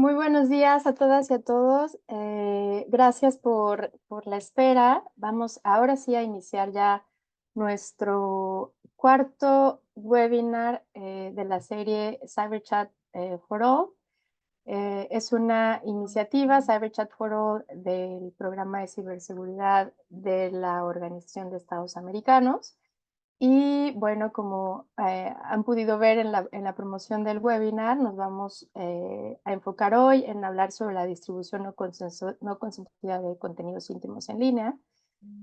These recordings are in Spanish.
Muy buenos días a todas y a todos. Gracias por la espera. Vamos ahora sí a iniciar ya nuestro cuarto webinar de la serie CyberChat for All. Es una iniciativa, CyberChat for All, del programa de ciberseguridad de la Organización de Estados Americanos. Y bueno, como han podido ver en la promoción del webinar, nos vamos a enfocar hoy en hablar sobre la distribución no consentida de contenidos íntimos en línea.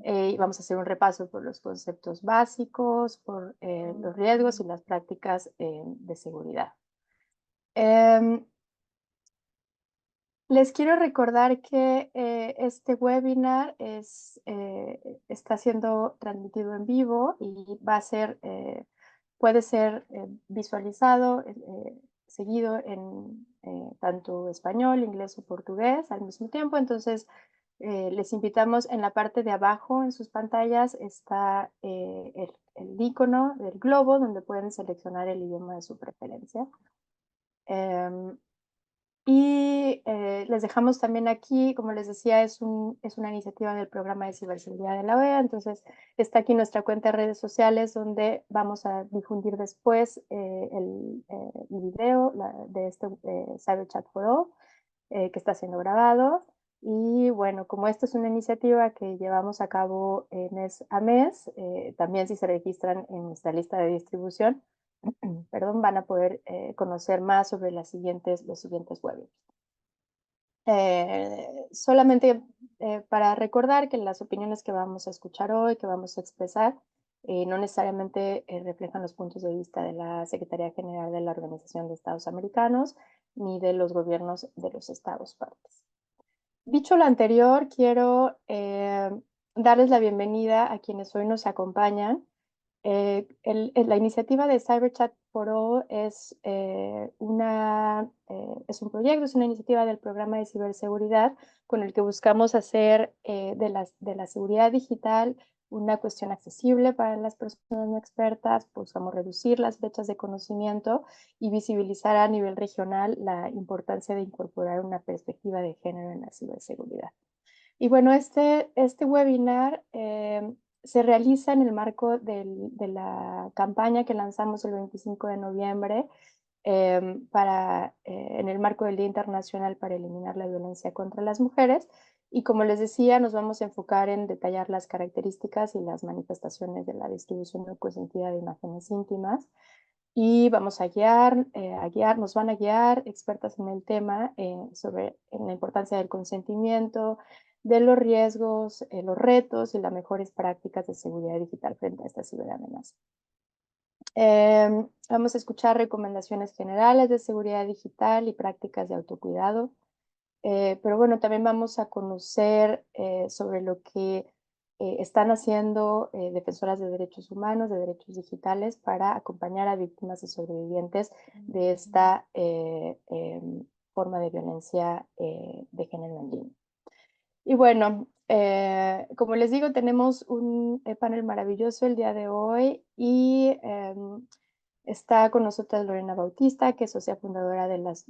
Y vamos a hacer un repaso por los conceptos básicos, por los riesgos y las prácticas de seguridad. Les quiero recordar que este webinar está siendo transmitido en vivo y va a ser, puede ser visualizado, seguido en tanto español, inglés o portugués al mismo tiempo. Entonces, les invitamos, en la parte de abajo en sus pantallas está el icono del globo donde pueden seleccionar el idioma de su preferencia. Y les dejamos también aquí, como les decía, es una iniciativa del programa de ciberseguridad de la OEA. Entonces está aquí nuestra cuenta de redes sociales, donde vamos a difundir después el video de este CyberChat for All, que está siendo grabado. Y bueno, como esta es una iniciativa que llevamos a cabo mes a mes, también si se registran en nuestra lista de distribución, perdón, van a poder conocer más sobre los siguientes webinars. Solamente para recordar que las opiniones que vamos a escuchar hoy, que vamos a expresar, no necesariamente reflejan los puntos de vista de la Secretaría General de la Organización de Estados Americanos ni de los gobiernos de los estados partes. Dicho lo anterior, quiero darles la bienvenida a quienes hoy nos acompañan. La iniciativa de CyberChat for All es un proyecto, es una iniciativa del programa de ciberseguridad con el que buscamos hacer de la seguridad digital una cuestión accesible para las personas no expertas. Buscamos reducir las brechas de conocimiento y visibilizar a nivel regional la importancia de incorporar una perspectiva de género en la ciberseguridad. Y bueno, este webinar se realiza en el marco de la campaña que lanzamos el 25 de noviembre en el marco del Día Internacional para Eliminar la Violencia contra las Mujeres. Y como les decía, nos vamos a enfocar en detallar las características y las manifestaciones de la distribución no consentida de imágenes íntimas. Y vamos a nos van a guiar expertas en el tema sobre la importancia del consentimiento, de los riesgos, los retos y las mejores prácticas de seguridad digital frente a esta ciberamenaza. Vamos a escuchar recomendaciones generales de seguridad digital y prácticas de autocuidado. Pero bueno, también vamos a conocer sobre lo que están haciendo defensoras de derechos humanos, de derechos digitales, para acompañar a víctimas y sobrevivientes de esta forma de violencia de género en línea. Y bueno, como les digo, tenemos un panel maravilloso el día de hoy y está con nosotras Lorena Bautista, que es socia fundadora de las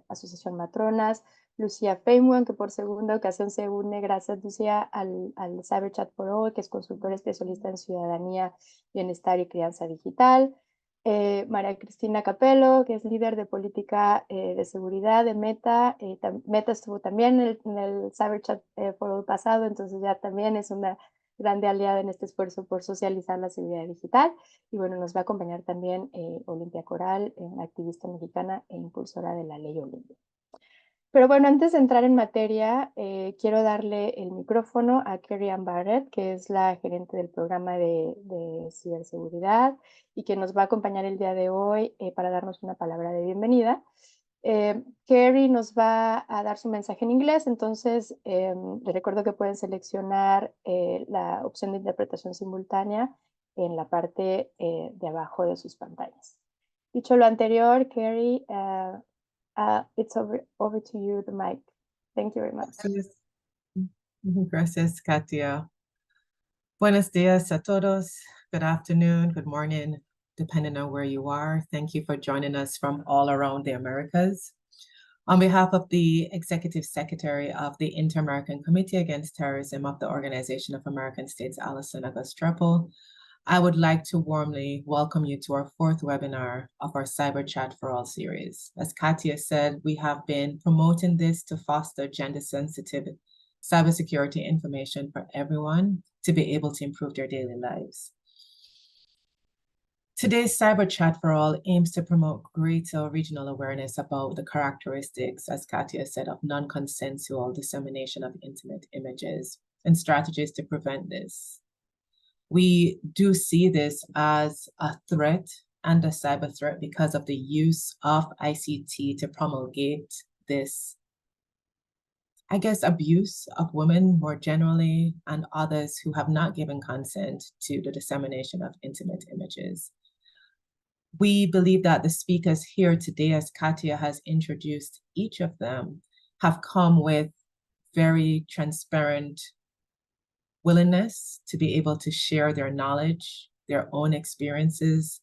Asociación Matronas, Lucía Feynman, que por segunda ocasión se une, gracias Lucía, al CyberChat for All, que es consultora especialista en ciudadanía, bienestar y crianza digital. María Cristina Capello, que es líder de política de seguridad de Meta. Meta estuvo también en el CyberChat for All pasado, entonces ya también es una grande aliada en este esfuerzo por socializar la seguridad digital. Y bueno, nos va a acompañar también Olimpia Coral, una activista mexicana e impulsora de la ley Olimpia. Pero bueno, antes de entrar en materia, quiero darle el micrófono a Carrie Ann Barrett, que es la gerente del programa de ciberseguridad y que nos va a acompañar el día de hoy para darnos una palabra de bienvenida. Carrie nos va a dar su mensaje en inglés, entonces les recuerdo que pueden seleccionar la opción de interpretación simultánea en la parte de abajo de sus pantallas. Dicho lo anterior, Carrie, it's over to you, the mic. Thank you very much. Gracias, Katia. Buenos dias a todos. Good afternoon, good morning, depending on where you are. Thank you for joining us from all around the Americas. On behalf of the Executive Secretary of the Inter-American Committee Against Terrorism of the Organization of American States, Alison August-Trepel, I would like to warmly welcome you to our fourth webinar of our Cyber Chat for All series. As Katia said, we have been promoting this to foster gender-sensitive cybersecurity information for everyone to be able to improve their daily lives. Today's Cyber Chat for All aims to promote greater regional awareness about the characteristics, as Katia said, of non-consensual dissemination of intimate images and strategies to prevent this. We do see this as a threat and a cyber threat because of the use of ICT to promulgate this, I guess, abuse of women more generally and others who have not given consent to the dissemination of intimate images. We believe that the speakers here today, as Katia has introduced each of them, have come with very transparent willingness to be able to share their knowledge, their own experiences,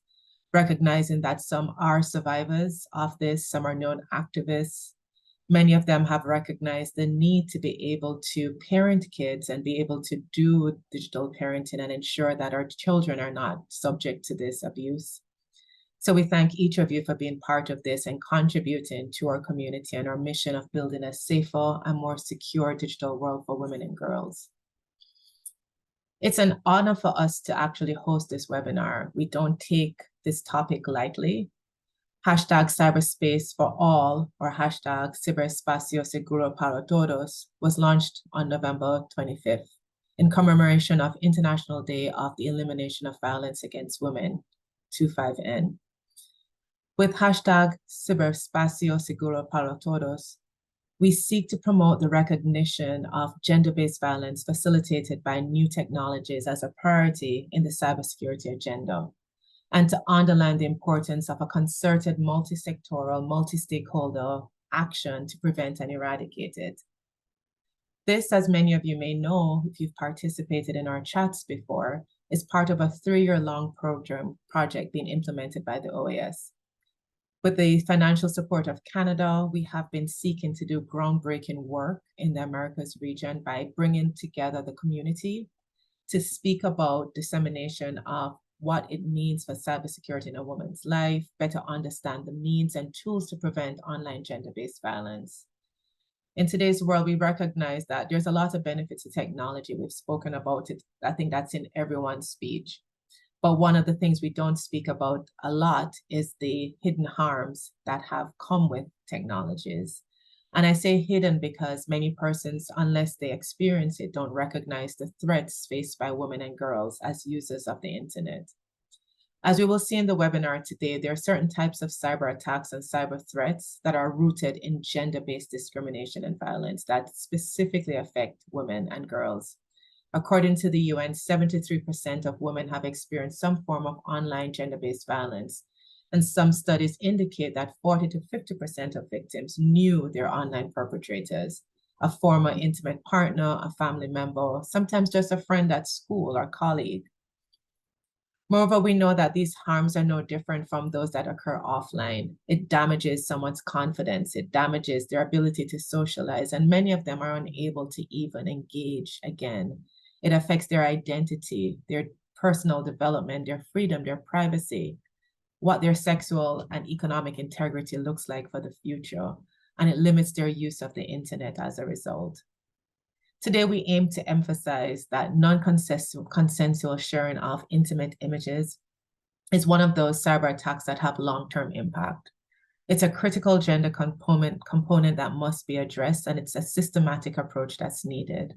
recognizing that some are survivors of this, some are known activists. Many of them have recognized the need to be able to parent kids and be able to do digital parenting and ensure that our children are not subject to this abuse. So we thank each of you for being part of this and contributing to our community and our mission of building a safer and more secure digital world for women and girls. It's an honor for us to actually host this webinar. We don't take this topic lightly. Hashtag Cyberspace for All, or hashtag Ciberespacio Seguro para Todos, was launched on November 25th in commemoration of International Day of the Elimination of Violence Against Women, 25N. With hashtag Ciberespacio Seguro para Todos, we seek to promote the recognition of gender-based violence facilitated by new technologies as a priority in the cybersecurity agenda, and to underline the importance of a concerted, multi-sectoral, multi-stakeholder action to prevent and eradicate it. This, as many of you may know, if you've participated in our chats before, is part of a 3-year-long project being implemented by the OAS. With the financial support of Canada, we have been seeking to do groundbreaking work in the Americas region by bringing together the community to speak about dissemination of what it means for cybersecurity in a woman's life, better understand the means and tools to prevent online gender-based violence. In today's world, we recognize that there's a lot of benefits to technology. We've spoken about it. I think that's in everyone's speech. But one of the things we don't speak about a lot is the hidden harms that have come with technologies. And I say hidden because many persons, unless they experience it, don't recognize the threats faced by women and girls as users of the internet. As we will see in the webinar today, there are certain types of cyber attacks and cyber threats that are rooted in gender-based discrimination and violence that specifically affect women and girls. According to the UN, 73% of women have experienced some form of online gender-based violence. And some studies indicate that 40 to 50% of victims knew their online perpetrators, a former intimate partner, a family member, sometimes just a friend at school or colleague. Moreover, we know that these harms are no different from those that occur offline. It damages someone's confidence, it damages their ability to socialize, and many of them are unable to even engage again. It affects their identity, their personal development, their freedom, their privacy, what their sexual and economic integrity looks like for the future, and it limits their use of the internet as a result. Today, we aim to emphasize that non-consensual sharing of intimate images is one of those cyber attacks that have long-term impact. It's a critical gender component that must be addressed, and it's a systematic approach that's needed.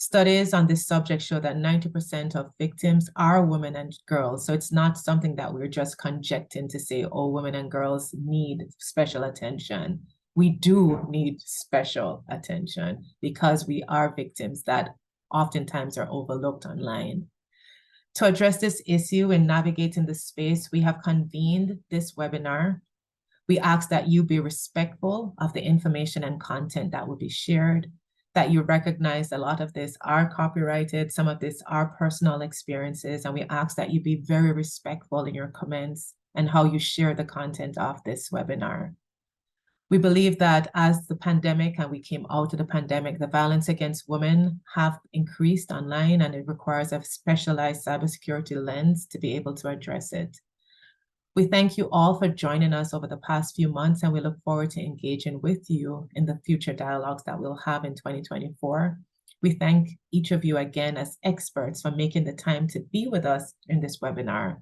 Studies on this subject show that 90% of victims are women and girls, so it's not something that we're just conjecturing to say, oh, women and girls need special attention. We do need special attention because we are victims that oftentimes are overlooked online. To address this issue in navigating the space, we have convened this webinar. We ask that you be respectful of the information and content that will be shared, that you recognize a lot of this are copyrighted, some of this are personal experiences, and we ask that you be very respectful in your comments and how you share the content of this webinar. We believe that as the pandemic and we came out of the pandemic, the violence against women have increased online, and it requires a specialized cybersecurity lens to be able to address it. We thank you all for joining us over the past few months, and we look forward to engaging with you in the future dialogues that we'll have in 2024. We thank each of you again as experts for making the time to be with us in this webinar.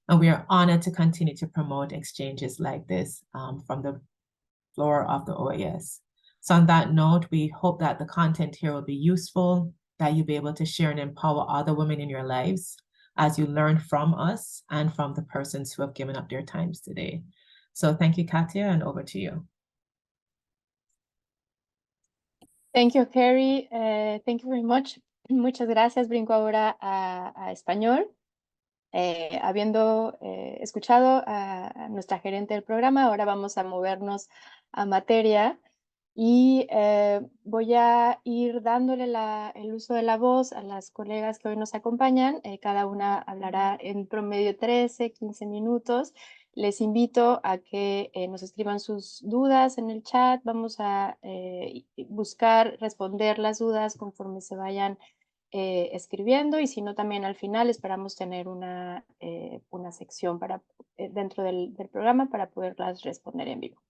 And we are honored to continue to promote exchanges like this from the floor of the OAS. So on that note, we hope that the content here will be useful, that you'll be able to share and empower other women in your lives as you learn from us and from the persons who have given up their times today. So thank you, Katia, and over to you. Thank you, Carrie. Thank you very much. Muchas gracias. Brinco ahora a español. Habiendo escuchado a nuestra gerente del programa, ahora vamos a movernos a materia y voy a ir dándole el uso de la voz a las colegas que hoy nos acompañan. Cada una hablará en promedio 13, 15 minutos. Les invito a que nos escriban sus dudas en el chat. Vamos a buscar responder las dudas conforme se vayan escribiendo, y si no, también al final esperamos tener una sección dentro del programa para poderlas responder en vivo.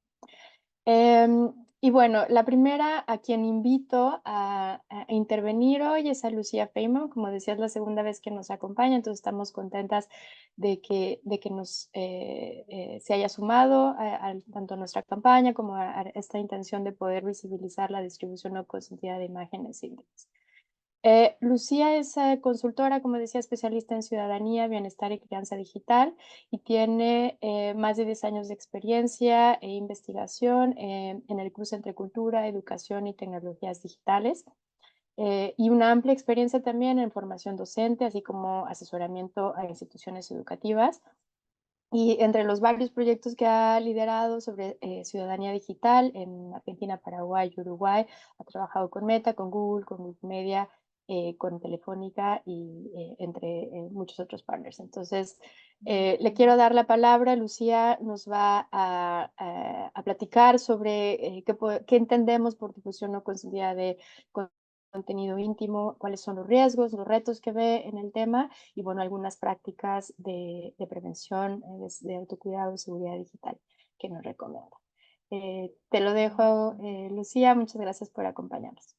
Y bueno, la primera a quien invito a intervenir hoy es a Lucía Feynman. Como decía, es la segunda vez que nos acompaña, entonces estamos contentas de que se haya sumado tanto a nuestra campaña como a esta intención de poder visibilizar la distribución no consentida de imágenes y videos. Lucía es consultora, como decía, especialista en ciudadanía, bienestar y crianza digital, y tiene más de 10 años de experiencia e investigación en el cruce entre cultura, educación y tecnologías digitales, y una amplia experiencia también en formación docente, así como asesoramiento a instituciones educativas. Y entre los varios proyectos que ha liderado sobre ciudadanía digital en Argentina, Paraguay y Uruguay, ha trabajado con Meta, con Google Media, con Telefónica y entre muchos otros partners. Entonces, le quiero dar la palabra. Lucía nos va a platicar sobre qué entendemos por difusión no consentida de contenido íntimo, cuáles son los riesgos, los retos que ve en el tema, y bueno, algunas prácticas de prevención, de autocuidado y seguridad digital que nos recomienda. Te lo dejo, Lucía. Muchas gracias por acompañarnos.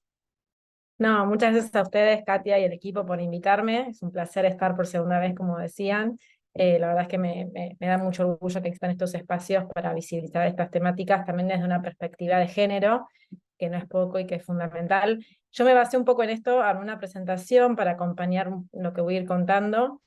No, muchas gracias a ustedes, Katia, y el equipo por invitarme. Es un placer estar por segunda vez, como decían. La verdad es que me da mucho orgullo que existan estos espacios para visibilizar estas temáticas también desde una perspectiva de género, que no es poco y que es fundamental. Yo me basé un poco en esto, en una presentación para acompañar lo que voy a ir contando,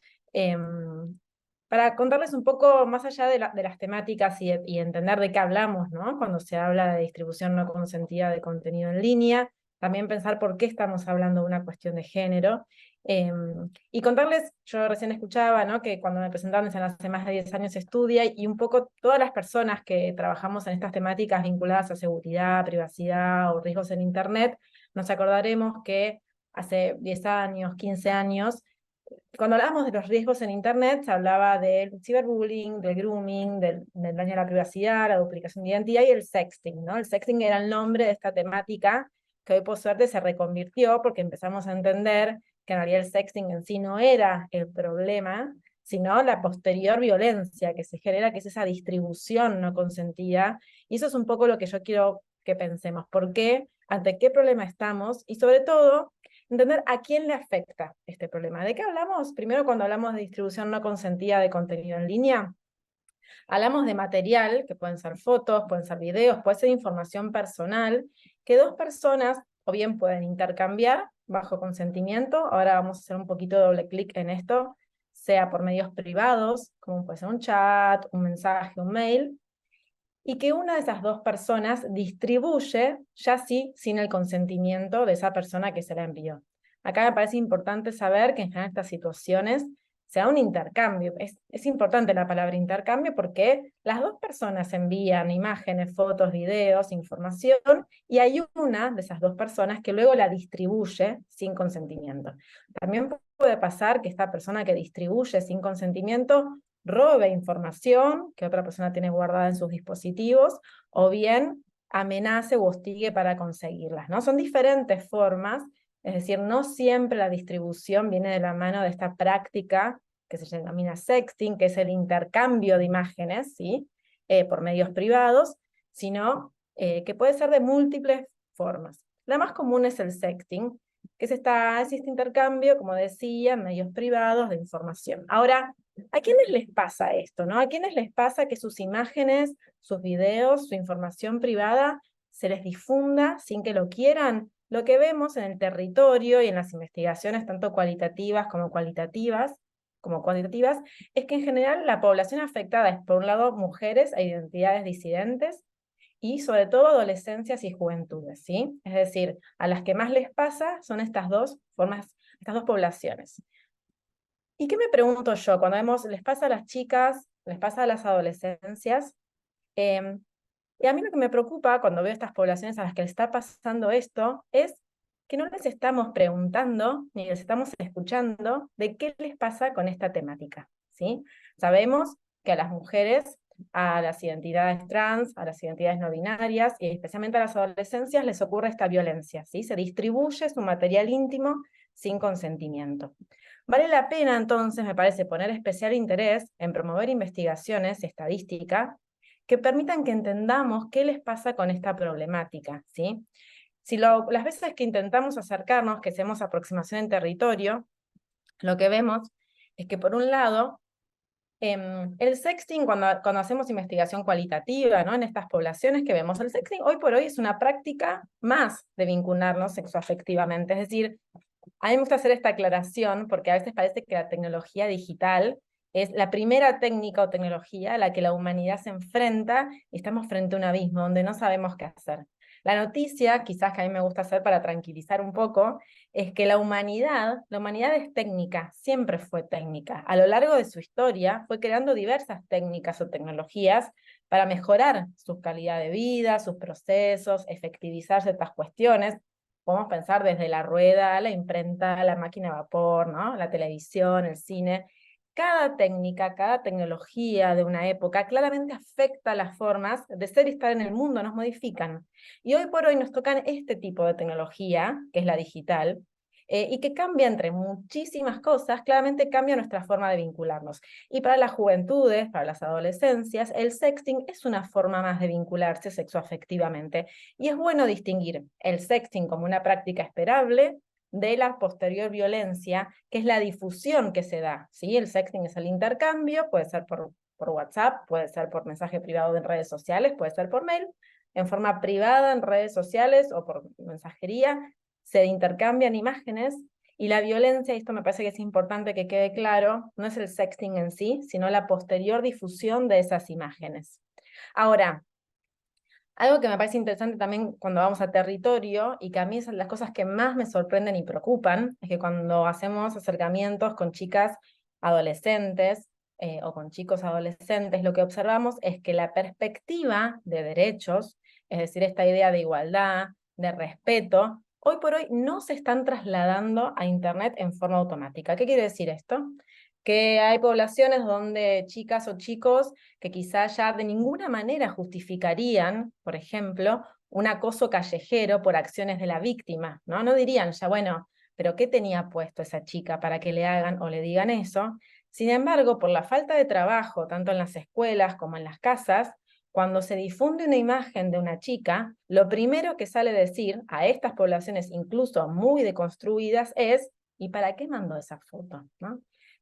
para contarles un poco más allá de las temáticas y entender de qué hablamos, ¿no? Cuando se habla de distribución no consentida de contenido en línea, también pensar por qué estamos hablando de una cuestión de género, y contarles, yo recién escuchaba, ¿no?, que cuando me presentaron desde hace más de 10 años estudia, y un poco todas las personas que trabajamos en estas temáticas vinculadas a seguridad, privacidad o riesgos en Internet, nos acordaremos que hace 10 años, 15 años, cuando hablábamos de los riesgos en Internet, se hablaba del ciberbullying, del grooming, del daño a la privacidad, la duplicación de identidad y el sexting, ¿no? El sexting era el nombre de esta temática, que hoy por suerte se reconvirtió porque empezamos a entender que en realidad el sexting en sí no era el problema, sino la posterior violencia que se genera, que es esa distribución no consentida. Y eso es un poco lo que yo quiero que pensemos. ¿Por qué? ¿Ante qué problema estamos? Y sobre todo, entender a quién le afecta este problema. ¿De qué hablamos? Primero, cuando hablamos de distribución no consentida de contenido en línea, hablamos de material, que pueden ser fotos, pueden ser videos, puede ser información personal, que dos personas o bien pueden intercambiar bajo consentimiento. Ahora vamos a hacer un poquito de doble clic en esto, sea por medios privados, como puede ser un chat, un mensaje, un mail, y que una de esas dos personas distribuye, ya sí, sin el consentimiento de esa persona que se la envió. Acá me parece importante saber que en general estas situaciones se da un intercambio. Es importante la palabra intercambio porque las dos personas envían imágenes, fotos, videos, información, y hay una de esas dos personas que luego la distribuye sin consentimiento. También puede pasar que esta persona que distribuye sin consentimiento robe información que otra persona tiene guardada en sus dispositivos, o bien amenace u hostigue para conseguirlas, ¿no? Son diferentes formas, es decir, no siempre la distribución viene de la mano de esta práctica que se denomina sexting, que es el intercambio de imágenes, ¿sí? Por medios privados, sino que puede ser de múltiples formas. La más común es el sexting, que es este intercambio, como decía, en medios privados de información. Ahora, ¿a quiénes les pasa esto, no? ¿A quiénes les pasa que sus imágenes, sus videos, su información privada se les difunda sin que lo quieran? Lo que vemos en el territorio y en las investigaciones, tanto cualitativas como cuantitativas, es que en general la población afectada es, por un lado, mujeres e identidades disidentes, y sobre todo adolescencias y juventudes, ¿sí? Es decir, a las que más les pasa son estas dos formas, estas dos poblaciones. ¿Y qué me pregunto yo? Cuando les pasa a las chicas, les pasa a las adolescencias, y a mí lo que me preocupa cuando veo estas poblaciones a las que les está pasando esto, es que no les estamos preguntando, ni les estamos escuchando, de qué les pasa con esta temática, ¿sí? Sabemos que a las mujeres, a las identidades trans, a las identidades no binarias, y especialmente a las adolescencias, les ocurre esta violencia, ¿sí? Se distribuye su material íntimo sin consentimiento. Vale la pena, entonces, me parece, poner especial interés en promover investigaciones y estadística que permitan que entendamos qué les pasa con esta problemática, ¿sí? Las veces que intentamos acercarnos, que hacemos aproximación en territorio, lo que vemos es que, por un lado, el sexting, cuando hacemos investigación cualitativa, ¿no? En estas poblaciones que vemos, el sexting hoy por hoy es una práctica más de vincularnos sexoafectivamente. Es decir, a mí me gusta hacer esta aclaración porque a veces parece que la tecnología digital es la primera técnica o tecnología a la que la humanidad se enfrenta y estamos frente a un abismo donde no sabemos qué hacer. La noticia, quizás que a mí me gusta hacer para tranquilizar un poco, es que la humanidad es técnica, siempre fue técnica. A lo largo de su historia fue creando diversas técnicas o tecnologías para mejorar su calidad de vida, sus procesos, efectivizar ciertas cuestiones. Podemos pensar desde la rueda, la imprenta, la máquina de vapor, ¿no? La televisión, el cine. Cada técnica, cada tecnología de una época claramente afecta las formas de ser y estar en el mundo, nos modifican. Y hoy por hoy nos tocan este tipo de tecnología, que es la digital, y que cambia entre muchísimas cosas, claramente cambia nuestra forma de vincularnos. Y para las juventudes, para las adolescencias, el sexting es una forma más de vincularse sexoafectivamente. Y es bueno distinguir el sexting como una práctica esperable de la posterior violencia, que es la difusión que se da, ¿sí? El sexting es el intercambio, puede ser por WhatsApp, puede ser por mensaje privado en redes sociales, puede ser por mail, en forma privada en redes sociales o por mensajería, se intercambian imágenes, y la violencia, y esto me parece que es importante que quede claro, no es el sexting en sí, sino la posterior difusión de esas imágenes. Ahora, algo que me parece interesante también cuando vamos a territorio, y que a mí son las cosas que más me sorprenden y preocupan, es que cuando hacemos acercamientos con chicas adolescentes o con chicos adolescentes, lo que observamos es que la perspectiva de derechos, es decir, esta idea de igualdad, de respeto, hoy por hoy no se están trasladando a Internet en forma automática. ¿Qué quiere decir esto? Que hay poblaciones donde chicas o chicos que quizás ya de ninguna manera justificarían, por ejemplo, un acoso callejero por acciones de la víctima, ¿no? No dirían ya, bueno, pero ¿qué tenía puesto esa chica para que le hagan o le digan eso? Sin embargo, por la falta de trabajo, tanto en las escuelas como en las casas, cuando se difunde una imagen de una chica, lo primero que sale a decir a estas poblaciones, incluso muy deconstruidas, es ¿y para qué mandó esa foto? ¿No?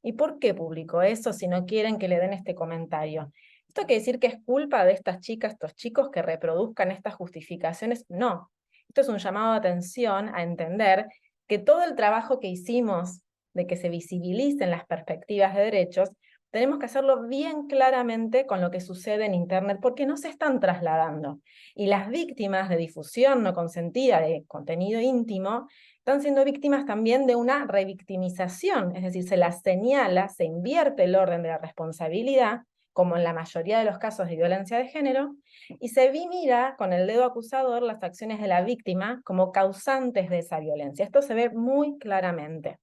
¿Y por qué publicó eso si no quieren que le den este comentario? ¿Esto quiere decir que es culpa de estas chicas, estos chicos que reproduzcan estas justificaciones? No. Esto es un llamado de atención a entender que todo el trabajo que hicimos de que se visibilicen las perspectivas de derechos, tenemos que hacerlo bien claramente con lo que sucede en Internet, porque no se están trasladando. Y las víctimas de difusión no consentida de contenido íntimo están siendo víctimas también de una revictimización, es decir, se las señala, se invierte el orden de la responsabilidad, como en la mayoría de los casos de violencia de género, y se mira con el dedo acusador las acciones de la víctima como causantes de esa violencia. Esto se ve muy claramente.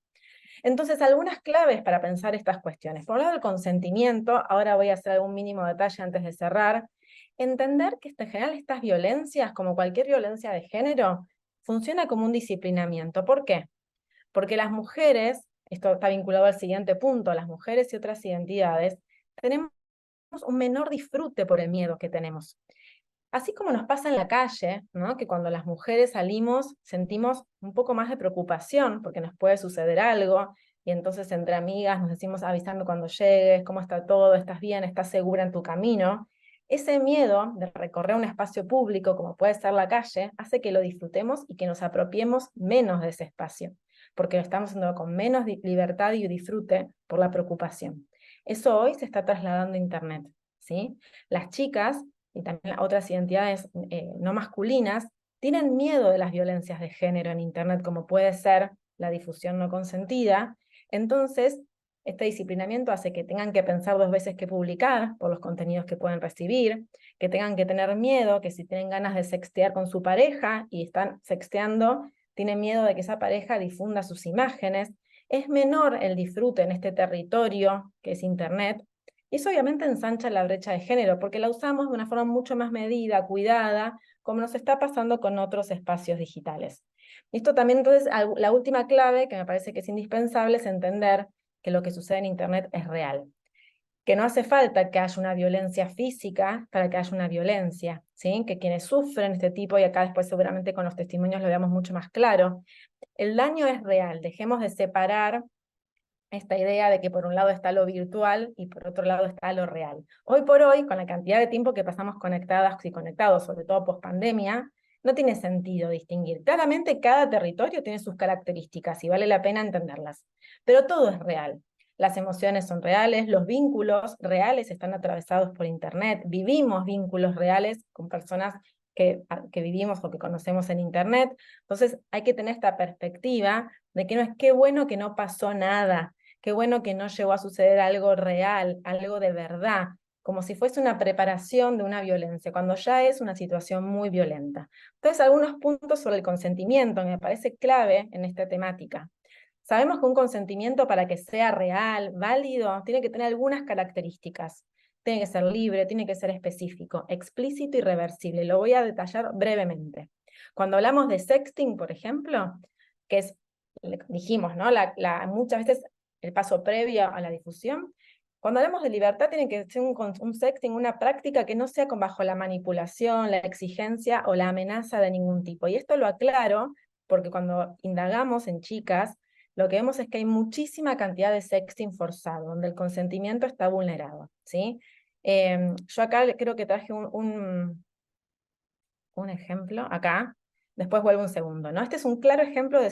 Entonces, algunas claves para pensar estas cuestiones. Por un lado, el consentimiento. Ahora voy a hacer algún mínimo detalle antes de cerrar. Entender que en general estas violencias, como cualquier violencia de género, funciona como un disciplinamiento. ¿Por qué? Porque las mujeres, esto está vinculado al siguiente punto, las mujeres y otras identidades, tenemos un menor disfrute por el miedo que tenemos. Así como nos pasa en la calle, ¿no? Que cuando las mujeres salimos sentimos un poco más de preocupación porque nos puede suceder algo, y entonces entre amigas nos decimos avisando cuando llegues, cómo está todo, estás bien, estás segura en tu camino. Ese miedo de recorrer un espacio público como puede ser la calle hace que lo disfrutemos y que nos apropiemos menos de ese espacio, porque lo estamos haciendo con menos libertad y disfrute por la preocupación. Eso hoy se está trasladando a Internet, ¿sí? Las chicas y también otras identidades no masculinas, tienen miedo de las violencias de género en Internet, como puede ser la difusión no consentida. Entonces, este disciplinamiento hace que tengan que pensar 2 veces qué publicar por los contenidos que pueden recibir, que tengan que tener miedo, que si tienen ganas de sextear con su pareja y están sexteando, tienen miedo de que esa pareja difunda sus imágenes. Es menor el disfrute en este territorio que es Internet, y eso obviamente ensancha la brecha de género, porque la usamos de una forma mucho más medida, cuidada, como nos está pasando con otros espacios digitales. Y esto también, entonces, la última clave, que me parece que es indispensable, es entender que lo que sucede en Internet es real. Que no hace falta que haya una violencia física para que haya una violencia, ¿sí? Que quienes sufren este tipo, y acá después seguramente con los testimonios lo veamos mucho más claro, el daño es real. Dejemos de separar esta idea de que por un lado está lo virtual y por otro lado está lo real. Hoy por hoy, con la cantidad de tiempo que pasamos conectadas y conectados, sobre todo post pandemia, no tiene sentido distinguir. Claramente cada territorio tiene sus características y vale la pena entenderlas, pero todo es real. Las emociones son reales, los vínculos reales están atravesados por Internet, vivimos vínculos reales con personas que vivimos o que conocemos en Internet. Entonces hay que tener esta perspectiva de que no es qué bueno que no pasó nada, qué bueno que no llegó a suceder algo real, algo de verdad, como si fuese una preparación de una violencia, cuando ya es una situación muy violenta. Entonces, algunos puntos sobre el consentimiento, que me parece clave en esta temática. Sabemos que un consentimiento, para que sea real, válido, tiene que tener algunas características. Tiene que ser libre, tiene que ser específico, explícito y reversible. Lo voy a detallar brevemente. Cuando hablamos de sexting, por ejemplo, que es, dijimos, ¿no? Muchas veces el paso previo a la difusión. Cuando hablamos de libertad, tiene que ser un sexting, una práctica que no sea bajo la manipulación, la exigencia o la amenaza de ningún tipo. Y esto lo aclaro porque cuando indagamos en chicas, lo que vemos es que hay muchísima cantidad de sexting forzado, donde el consentimiento está vulnerado, ¿sí? Yo acá creo que traje un ejemplo, acá. Después vuelvo un segundo, ¿no? Este es un claro ejemplo de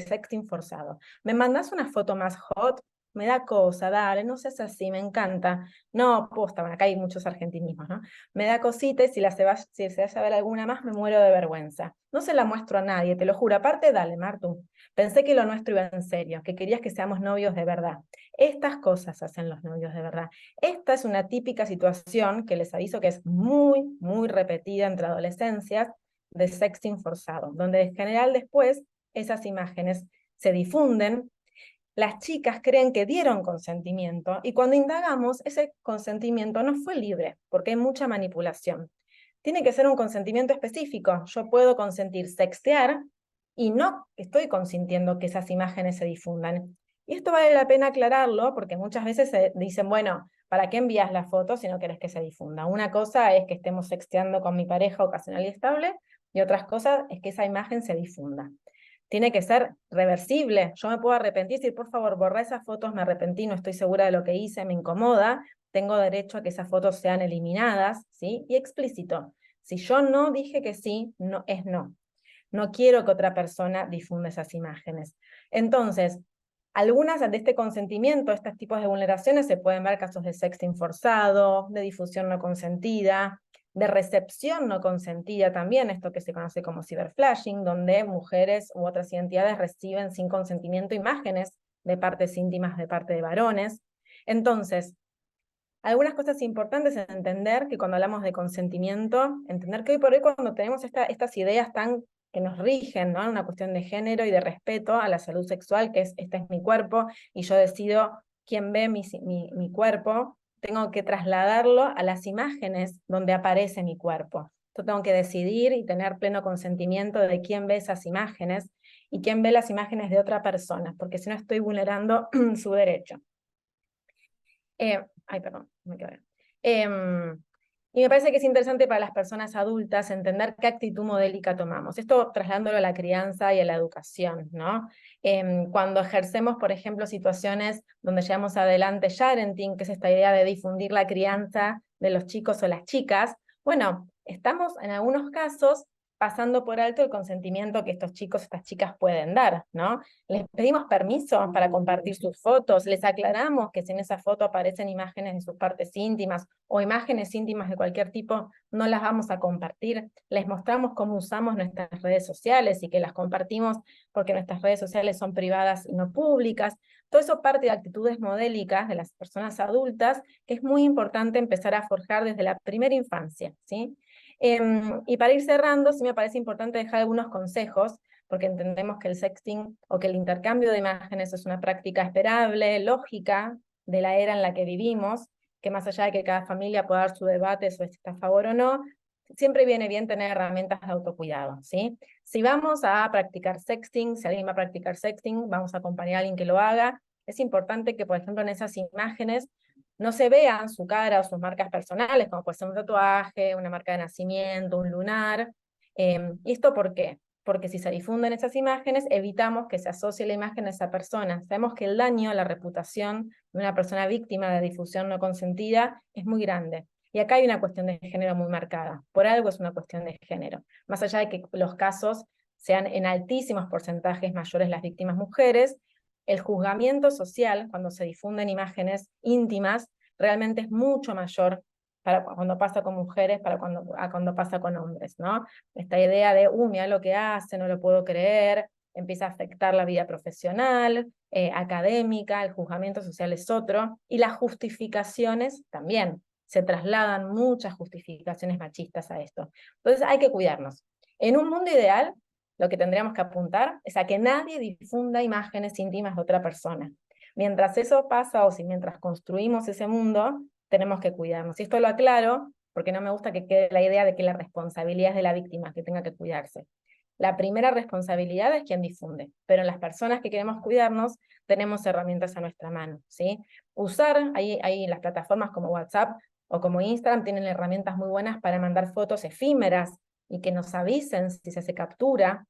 sexting forzado. ¿Me mandás una foto más hot? Me da cosa, dale, no seas así, me encanta. No, posta, bueno, acá hay muchos argentinismos, ¿no? Me da cosita y si se vaya a ver alguna más, me muero de vergüenza. No se la muestro a nadie, te lo juro. Aparte, dale, Martu. Pensé que lo nuestro iba en serio, que querías que seamos novios de verdad. Estas cosas hacen los novios de verdad. Esta es una típica situación que les aviso que es muy, muy repetida entre adolescencias, de sexting forzado, donde en general después esas imágenes se difunden, las chicas creen que dieron consentimiento y cuando indagamos ese consentimiento no fue libre porque hay mucha manipulación. Tiene que ser un consentimiento específico. Yo puedo consentir sextear y no estoy consintiendo que esas imágenes se difundan. Y esto vale la pena aclararlo porque muchas veces se dicen, bueno, ¿para qué envías la foto si no querés que se difunda? Una cosa es que estemos sexteando con mi pareja ocasional y estable, y otras cosas es que esa imagen se difunda. Tiene que ser reversible. Yo me puedo arrepentir, decir, por favor, borra esas fotos, me arrepentí, no estoy segura de lo que hice, me incomoda, tengo derecho a que esas fotos sean eliminadas, ¿sí? Y explícito. Si yo no dije que sí, no es no. No quiero que otra persona difunda esas imágenes. Entonces, algunas de este consentimiento, estos tipos de vulneraciones, se pueden ver casos de sexting forzado, de difusión no consentida, de recepción no consentida también, esto que se conoce como ciberflashing, donde mujeres u otras identidades reciben sin consentimiento imágenes de partes íntimas de parte de varones. Entonces, algunas cosas importantes es entender que cuando hablamos de consentimiento, entender que hoy por hoy cuando tenemos estas ideas tan que nos rigen, ¿no? Una cuestión de género y de respeto a la salud sexual, que es, este es mi cuerpo, y yo decido quién ve mi cuerpo, tengo que trasladarlo a las imágenes donde aparece mi cuerpo. Yo tengo que decidir y tener pleno consentimiento de quién ve esas imágenes y quién ve las imágenes de otra persona, porque si no estoy vulnerando su derecho. Perdón, me quedé. Y me parece que es interesante para las personas adultas entender qué actitud modélica tomamos. Esto trasladándolo a la crianza y a la educación, ¿no? Cuando ejercemos, por ejemplo, situaciones donde llevamos adelante parenting, que es esta idea de difundir la crianza de los chicos o las chicas, bueno, estamos en algunos casos pasando por alto el consentimiento que estos chicos, estas chicas pueden dar, ¿no? Les pedimos permiso para compartir sus fotos, les aclaramos que si en esa foto aparecen imágenes de sus partes íntimas o imágenes íntimas de cualquier tipo, no las vamos a compartir, les mostramos cómo usamos nuestras redes sociales y que las compartimos porque nuestras redes sociales son privadas y no públicas. Todo eso parte de actitudes modélicas de las personas adultas que es muy importante empezar a forjar desde la primera infancia, ¿sí? Y para ir cerrando, sí me parece importante dejar algunos consejos, porque entendemos que el sexting o que el intercambio de imágenes es una práctica esperable, lógica, de la era en la que vivimos, que más allá de que cada familia pueda dar su debate sobre si está a favor o no, siempre viene bien tener herramientas de autocuidado, ¿sí? Si vamos a practicar sexting, si alguien va a practicar sexting, vamos a acompañar a alguien que lo haga, es importante que, por ejemplo, en esas imágenes no se vean su cara o sus marcas personales, como puede ser un tatuaje, una marca de nacimiento, un lunar. ¿Y esto por qué? Porque si se difunden esas imágenes, evitamos que se asocie la imagen a esa persona. Sabemos que el daño a la reputación de una persona víctima de difusión no consentida es muy grande. Y acá hay una cuestión de género muy marcada. Por algo es una cuestión de género. Más allá de que los casos sean en altísimos porcentajes mayores las víctimas mujeres, el juzgamiento social, cuando se difunden imágenes íntimas, realmente es mucho mayor para cuando pasa con mujeres, cuando pasa con hombres, ¿no? Esta idea de, mira lo que hace, no lo puedo creer, empieza a afectar la vida profesional, académica, el juzgamiento social es otro, y las justificaciones también. Se trasladan muchas justificaciones machistas a esto. Entonces hay que cuidarnos. En un mundo ideal, lo que tendríamos que apuntar es a que nadie difunda imágenes íntimas de otra persona. Mientras eso pasa, o si mientras construimos ese mundo, tenemos que cuidarnos. Y esto lo aclaro, porque no me gusta que quede la idea de que la responsabilidad es de la víctima, que tenga que cuidarse. La primera responsabilidad es quien difunde, pero las personas que queremos cuidarnos tenemos herramientas a nuestra mano, ¿sí? Usar, ahí las plataformas como WhatsApp o como Instagram tienen herramientas muy buenas para mandar fotos efímeras y que nos avisen si se hace captura.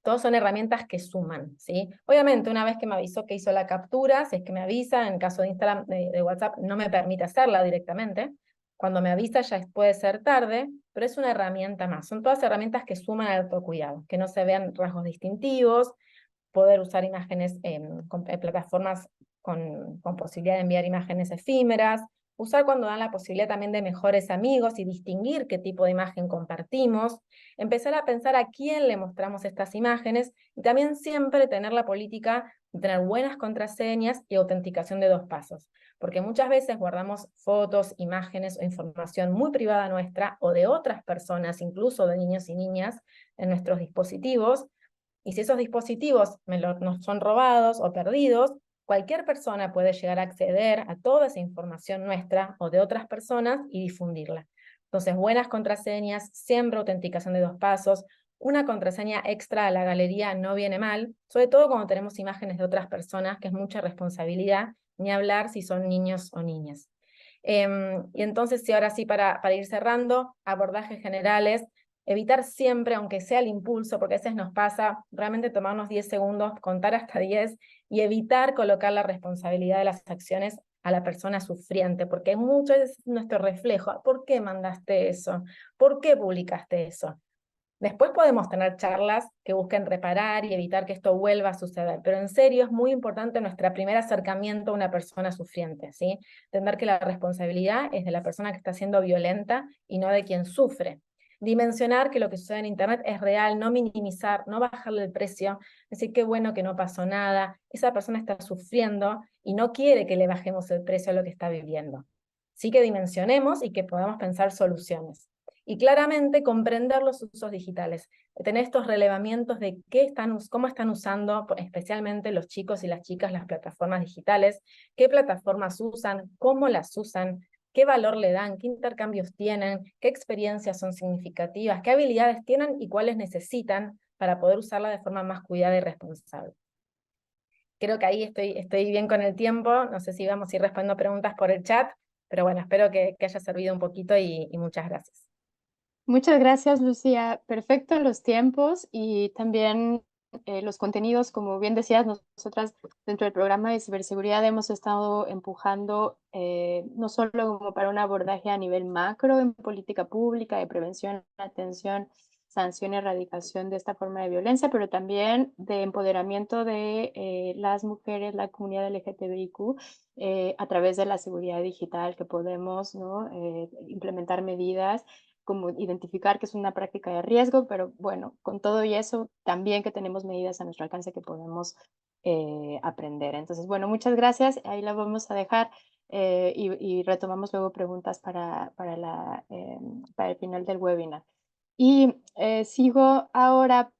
Todos son herramientas que suman, ¿sí? Obviamente, una vez que me avisó que hizo la captura, si es que me avisa, en el caso de Instagram, de WhatsApp, no me permite hacerla directamente. Cuando me avisa ya puede ser tarde, pero es una herramienta más. Son todas herramientas que suman al autocuidado, que no se vean rasgos distintivos, poder usar imágenes en plataformas con posibilidad de enviar imágenes efímeras, usar cuando dan la posibilidad también de mejores amigos y distinguir qué tipo de imagen compartimos, empezar a pensar a quién le mostramos estas imágenes y también siempre tener la política de tener buenas contraseñas y autenticación de 2 pasos, porque muchas veces guardamos fotos, imágenes o información muy privada nuestra o de otras personas, incluso de niños y niñas, en nuestros dispositivos, y si esos dispositivos nos son robados o perdidos, cualquier persona puede llegar a acceder a toda esa información nuestra o de otras personas y difundirla. Entonces, buenas contraseñas, siempre autenticación de 2 pasos, una contraseña extra a la galería no viene mal, sobre todo cuando tenemos imágenes de otras personas, que es mucha responsabilidad, ni hablar si son niños o niñas. Y entonces, si ahora sí, para ir cerrando, abordajes generales, evitar siempre, aunque sea el impulso, porque a veces nos pasa, realmente tomarnos 10 segundos, contar hasta 10 y evitar colocar la responsabilidad de las acciones a la persona sufriente, porque muchas veces es nuestro reflejo. ¿Por qué mandaste eso? ¿Por qué publicaste eso? Después podemos tener charlas que busquen reparar y evitar que esto vuelva a suceder, pero en serio es muy importante nuestro primer acercamiento a una persona sufriente, ¿sí? Entender que la responsabilidad es de la persona que está siendo violenta y no de quien sufre. Dimensionar que lo que sucede en Internet es real, no minimizar, no bajarle el precio, decir qué bueno que no pasó nada, esa persona está sufriendo y no quiere que le bajemos el precio a lo que está viviendo. Sí que dimensionemos y que podamos pensar soluciones. y claramente comprender los usos digitales, tener estos relevamientos de cómo están usando especialmente los chicos y las chicas las plataformas digitales, qué plataformas usan, cómo las usan, qué valor le dan, qué intercambios tienen, qué experiencias son significativas, qué habilidades tienen y cuáles necesitan para poder usarla de forma más cuidada y responsable. Creo que ahí estoy bien con el tiempo, no sé si vamos a ir respondiendo preguntas por el chat, pero bueno, espero que haya servido un poquito y muchas gracias. Muchas gracias, Lucía. Perfecto los tiempos y también los contenidos, como bien decías, nosotras dentro del programa de ciberseguridad hemos estado empujando no solo como para un abordaje a nivel macro en política pública de prevención, atención, sanción y erradicación de esta forma de violencia, pero también de empoderamiento de las mujeres, la comunidad LGTBIQ, a través de la seguridad digital que podemos, ¿no? Implementar medidas como identificar que es una práctica de riesgo, pero bueno, con todo y eso, también que tenemos medidas a nuestro alcance que podemos aprender. Entonces, bueno, muchas gracias. Ahí la vamos a dejar y retomamos luego preguntas para el final del webinar. Y sigo ahora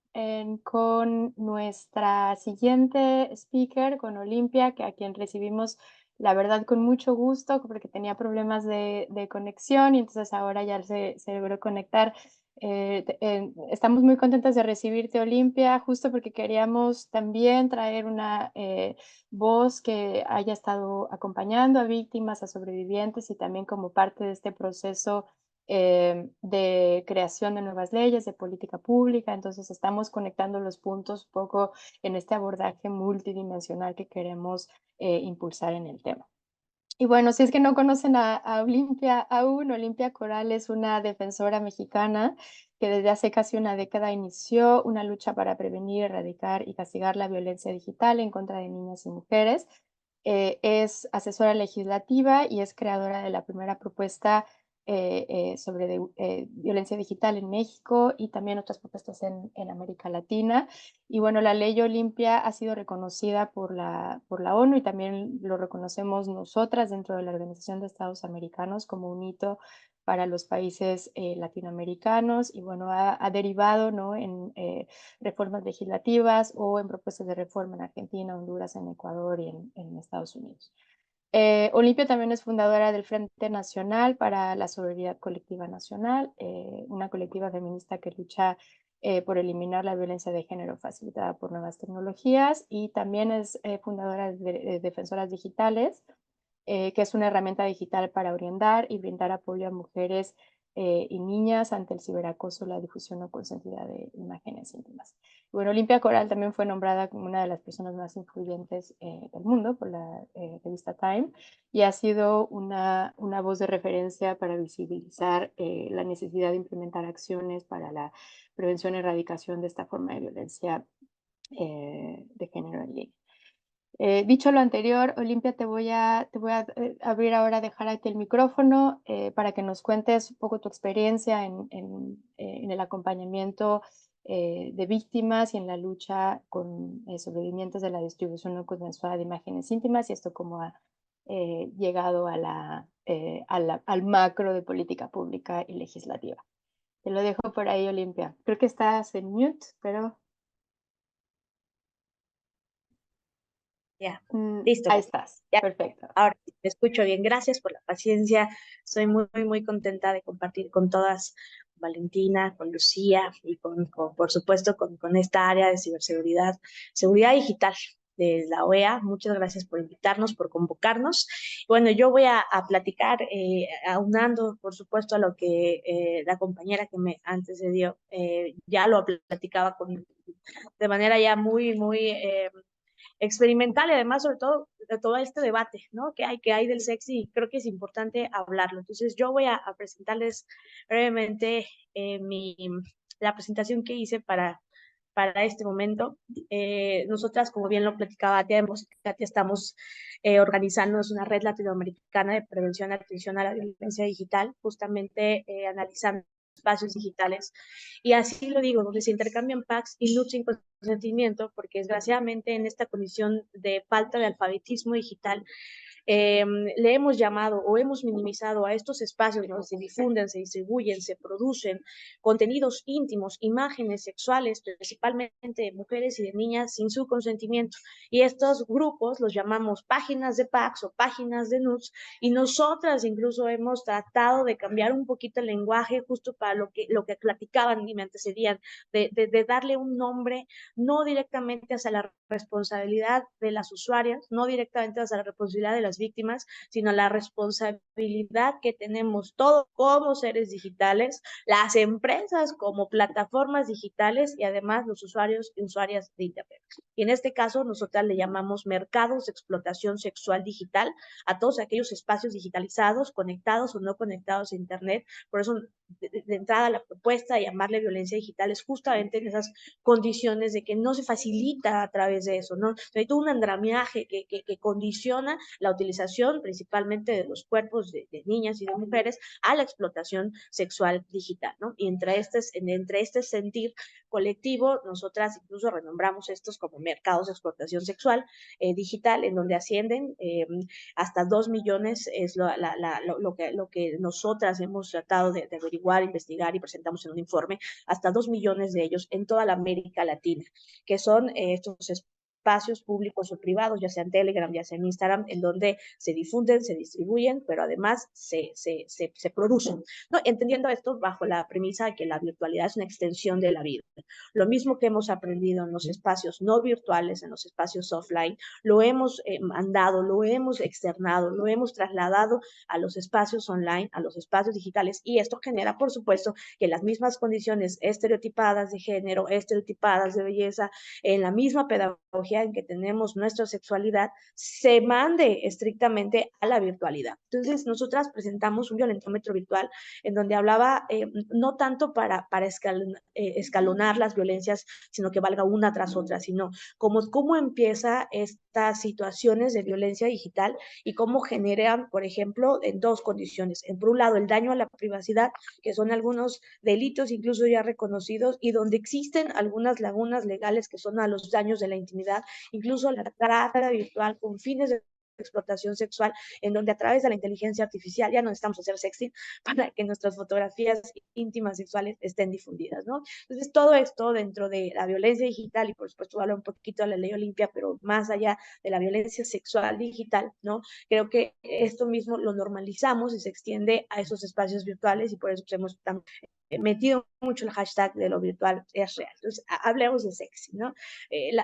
con nuestra siguiente speaker, con Olimpia, a quien recibimos la verdad con mucho gusto, porque tenía problemas de conexión y entonces ahora ya se logró conectar. Estamos muy contentas de recibirte, Olimpia, justo porque queríamos también traer una voz que haya estado acompañando a víctimas, a sobrevivientes y también como parte de este proceso de creación de nuevas leyes, de política pública. Entonces estamos conectando los puntos un poco en este abordaje multidimensional que queremos impulsar en el tema. Y bueno, si es que no conocen a Olimpia aún, Olimpia Coral es una defensora mexicana que desde hace casi una década inició una lucha para prevenir, erradicar y castigar la violencia digital en contra de niñas y mujeres. Es asesora legislativa y es creadora de la primera propuesta sobre violencia digital en México y también otras propuestas en América Latina. Y bueno, la ley Olimpia ha sido reconocida por la ONU y también lo reconocemos nosotras dentro de la Organización de Estados Americanos como un hito para los países latinoamericanos y bueno, ha derivado, ¿no? en reformas legislativas o en propuestas de reforma en Argentina, Honduras, en Ecuador y en Estados Unidos. Olimpia también es fundadora del Frente Nacional para la Solidaridad Colectiva Nacional, una colectiva feminista que lucha por eliminar la violencia de género facilitada por nuevas tecnologías y también es fundadora de Defensoras Digitales, que es una herramienta digital para orientar y brindar apoyo a mujeres y niñas ante el ciberacoso, la difusión no consentida de imágenes íntimas. Bueno, Olimpia Coral también fue nombrada como una de las personas más influyentes del mundo por la revista Time y ha sido una voz de referencia para visibilizar la necesidad de implementar acciones para la prevención y erradicación de esta forma de violencia de género en línea. Dicho lo anterior, Olimpia, te voy a abrir ahora, dejar aquí el micrófono para que nos cuentes un poco tu experiencia en el acompañamiento de víctimas y en la lucha con sobrevivientes de la distribución no consensuada de imágenes íntimas y esto cómo ha llegado al macro de política pública y legislativa. Te lo dejo por ahí, Olimpia. Creo que estás en mute, pero... Ya, listo. Ahí estás, Ya. perfecto. Ahora sí, me escucho bien. Gracias por la paciencia. Estoy muy contenta de compartir con todas, Valentina, con Lucía y por supuesto, con esta área de ciberseguridad, seguridad digital de la OEA. Muchas gracias por invitarnos, por convocarnos. Bueno, yo voy a platicar, aunando, por supuesto, a lo que la compañera que me antecedió ya lo platicaba de manera ya muy experimental y además sobre todo de todo este debate, ¿no? que hay del sexo y creo que es importante hablarlo. Entonces yo voy a presentarles brevemente la presentación que hice para este momento. Nosotras, como bien lo platicaba Katia, estamos organizándonos una red latinoamericana de prevención y atención a la violencia digital, justamente analizando espacios digitales, y así lo digo, donde se intercambian packs y lucha sin consentimiento, porque desgraciadamente en esta condición de falta de alfabetismo digital le hemos llamado o hemos minimizado a estos espacios donde se difunden, se distribuyen, se producen contenidos íntimos, imágenes sexuales, principalmente de mujeres y de niñas sin su consentimiento. Y estos grupos los llamamos páginas de packs o páginas de nudes, y nosotras incluso hemos tratado de cambiar un poquito el lenguaje justo para lo que platicaban y me antecedían, de darle un nombre no directamente hacia la responsabilidad de las usuarias, no directamente hacia la responsabilidad de las víctimas, sino la responsabilidad que tenemos todos como seres digitales, las empresas como plataformas digitales y además los usuarios y usuarias de Internet. Y en este caso, nosotras le llamamos mercados de explotación sexual digital a todos aquellos espacios digitalizados, conectados o no conectados a Internet. Por eso, de entrada, la propuesta de llamarle violencia digital es justamente en esas condiciones de que no se facilita a través de eso, ¿no? Hay todo un andamiaje que condiciona la utilización principalmente de los cuerpos de niñas y de mujeres a la explotación sexual digital, ¿no? Y entre este sentir colectivo, nosotras incluso renombramos estos como mercados de explotación sexual digital, en donde ascienden hasta 2 millones, es lo que nosotras hemos tratado de averiguar, investigar y presentamos en un informe, hasta 2 millones de ellos en toda la América Latina, que son estos espacios públicos o privados, ya sea en Telegram, ya sea en Instagram, en donde se difunden, se distribuyen, pero además se producen, ¿no? Entendiendo esto bajo la premisa de que la virtualidad es una extensión de la vida. Lo mismo que hemos aprendido en los espacios no virtuales, en los espacios offline, lo hemos mandado, lo hemos externado, lo hemos trasladado a los espacios online, a los espacios digitales, y esto genera, por supuesto, que las mismas condiciones estereotipadas de género, estereotipadas de belleza, en la misma pedagogía en que tenemos nuestra sexualidad, se mande estrictamente a la virtualidad. Entonces, nosotras presentamos un violentómetro virtual en donde hablaba no tanto para escalonar las violencias, sino que valga una tras otra, sino cómo empieza estas situaciones de violencia digital y cómo generan, por ejemplo, en dos condiciones. Por un lado, el daño a la privacidad, que son algunos delitos incluso ya reconocidos y donde existen algunas lagunas legales que son a los daños de la intimidad, incluso la trata virtual con fines de explotación sexual, en donde a través de la inteligencia artificial ya no necesitamos hacer sexting para que nuestras fotografías íntimas sexuales estén difundidas, ¿no? Entonces, todo esto dentro de la violencia digital, y por supuesto hablo un poquito de la ley Olimpia, pero más allá de la violencia sexual digital, ¿no? Creo que esto mismo lo normalizamos y se extiende a esos espacios virtuales, y por eso hemos también metido mucho el hashtag de lo virtual es real. Entonces, hablemos de sexy, ¿no?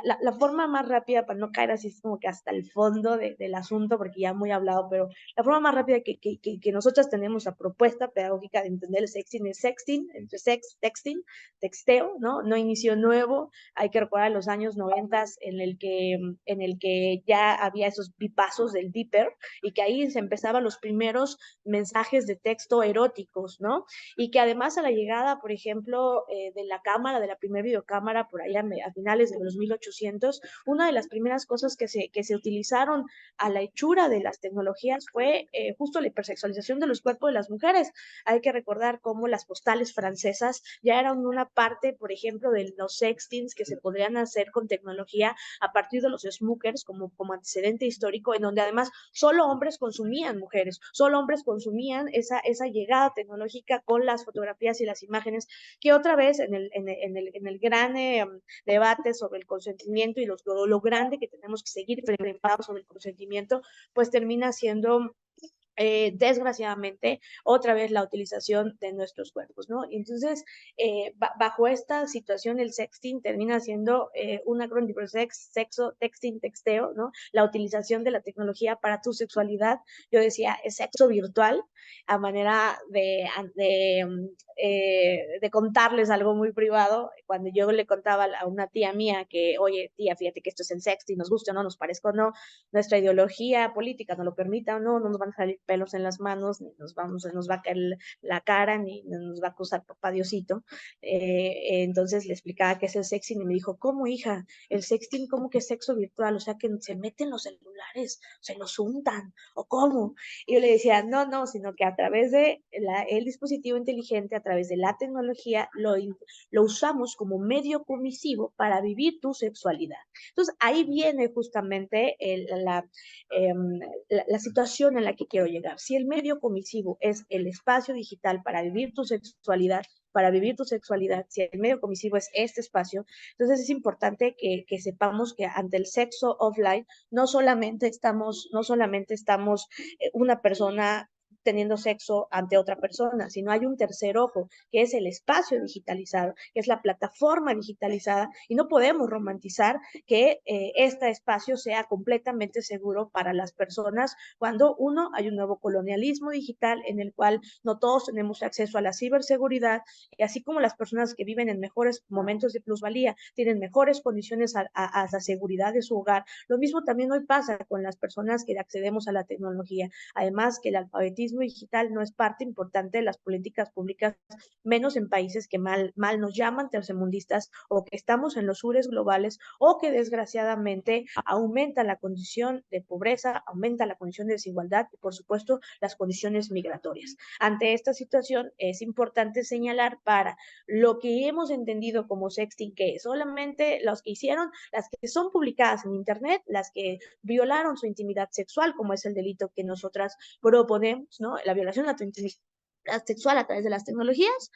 La forma más rápida, para no caer así como que hasta el fondo del asunto, porque ya muy hablado, pero la forma más rápida que nosotros tenemos la propuesta pedagógica de entender el sexting es sexting, entre texting, texteo, ¿no? No inicio nuevo. Hay que recordar los años 90 en el que ya había esos bipazos del beeper y que ahí se empezaban los primeros mensajes de texto eróticos, ¿no? Y que además a la llegada, por ejemplo, de la cámara, de la primera videocámara, por allá a finales de los 1800, una de las primeras cosas que se utilizaron a la hechura de las tecnologías fue justo la hipersexualización de los cuerpos de las mujeres. Hay que recordar cómo las postales francesas ya eran una parte, por ejemplo, de los sextings que se podrían hacer con tecnología a partir de los smokers como antecedente histórico, en donde además solo hombres consumían mujeres, solo hombres consumían esa llegada tecnológica con las fotografías y las imágenes, que otra vez en el gran debate sobre el consentimiento y lo grande que tenemos que seguir preparados sobre el consentimiento, pues termina siendo desgraciadamente, otra vez la utilización de nuestros cuerpos, ¿no? Entonces, bajo esta situación, el sexting termina siendo un acrónimo de sexo, texting, texteo, ¿no? La utilización de la tecnología para tu sexualidad. Yo decía, es sexo virtual, a manera de contarles algo muy privado. Cuando yo le contaba a una tía mía que, oye, tía, fíjate que esto es el sexting, nos gusta o no, nos parezca o no, nuestra ideología política no lo permita o no, no nos van a salir pelos en las manos, ni se nos va a caer la cara, ni nos va a acusar papá Diosito. Entonces le explicaba qué es el sexting y me dijo, ¿cómo, hija? El sexting, ¿cómo que es sexo virtual? O sea, que se meten los celulares, se los untan, ¿o cómo? Y yo le decía, no, sino que a través de el dispositivo inteligente, a través de la tecnología, lo usamos como medio comisivo para vivir tu sexualidad. Entonces, ahí viene justamente la situación en la que quiero llegar. Si el medio comisivo es el espacio digital para vivir tu sexualidad, si el medio comisivo es este espacio, entonces es importante que sepamos que ante el sexo offline no solamente estamos una persona teniendo sexo ante otra persona, sino hay un tercer ojo, que es el espacio digitalizado, que es la plataforma digitalizada, y no podemos romantizar que este espacio sea completamente seguro para las personas cuando, uno, hay un nuevo colonialismo digital en el cual no todos tenemos acceso a la ciberseguridad, y así como las personas que viven en mejores momentos de plusvalía tienen mejores condiciones a la seguridad de su hogar, lo mismo también hoy pasa con las personas que accedemos a la tecnología. Además, que el alfabetismo digital no es parte importante de las políticas públicas, menos en países que mal nos llaman tercermundistas, o que estamos en los sures globales, o que desgraciadamente aumenta la condición de pobreza, aumenta la condición de desigualdad y, por supuesto, las condiciones migratorias. Ante esta situación es importante señalar para lo que hemos entendido como sexting, que solamente los que hicieron, las que son publicadas en internet, las que violaron su intimidad sexual, como es el delito que nosotras proponemos, ¿no? La violación a tu intimidad sexual a través de las tecnologías,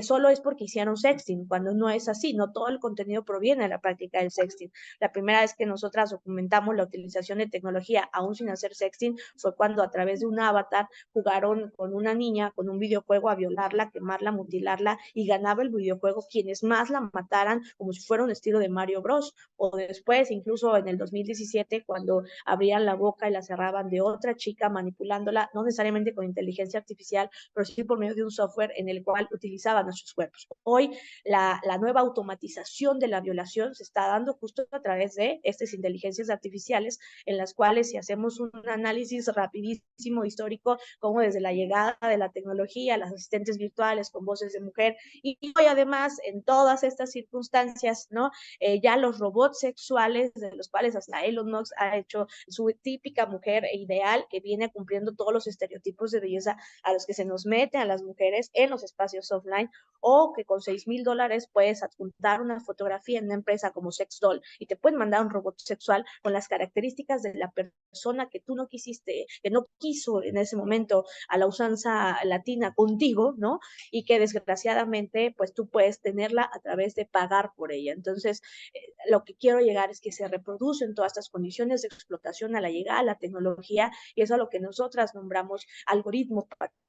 solo es porque hicieron sexting, cuando no es así, no todo el contenido proviene de la práctica del sexting. La primera vez que nosotras documentamos la utilización de tecnología, aún sin hacer sexting, fue cuando a través de un avatar jugaron con una niña, con un videojuego, a violarla, quemarla, mutilarla, y ganaba el videojuego quienes más la mataran, como si fuera un estilo de Mario Bros. O después, incluso en el 2017, cuando abrían la boca y la cerraban de otra chica, manipulándola, no necesariamente con inteligencia artificial, pero sí por medio de un software en el cual utilizaban nuestros cuerpos. Hoy la nueva automatización de la violación se está dando justo a través de estas inteligencias artificiales, en las cuales, si hacemos un análisis rapidísimo histórico, como desde la llegada de la tecnología, las asistentes virtuales con voces de mujer, y hoy además en todas estas circunstancias, ¿no? Ya los robots sexuales, de los cuales hasta Elon Musk ha hecho su típica mujer ideal, que viene cumpliendo todos los estereotipos de belleza a los que se nos meten a las mujeres en los espacios offline, o que con $6,000 puedes adjuntar una fotografía en una empresa como Sexdoll y te pueden mandar un robot sexual con las características de la persona que tú no quisiste, que no quiso en ese momento a la usanza latina contigo, ¿no? Y que desgraciadamente pues tú puedes tenerla a través de pagar por ella. Entonces, lo que quiero llegar es que se reproducen todas estas condiciones de explotación a la llegada a la tecnología, y eso es lo que nosotras nombramos algoritmos patriarcal,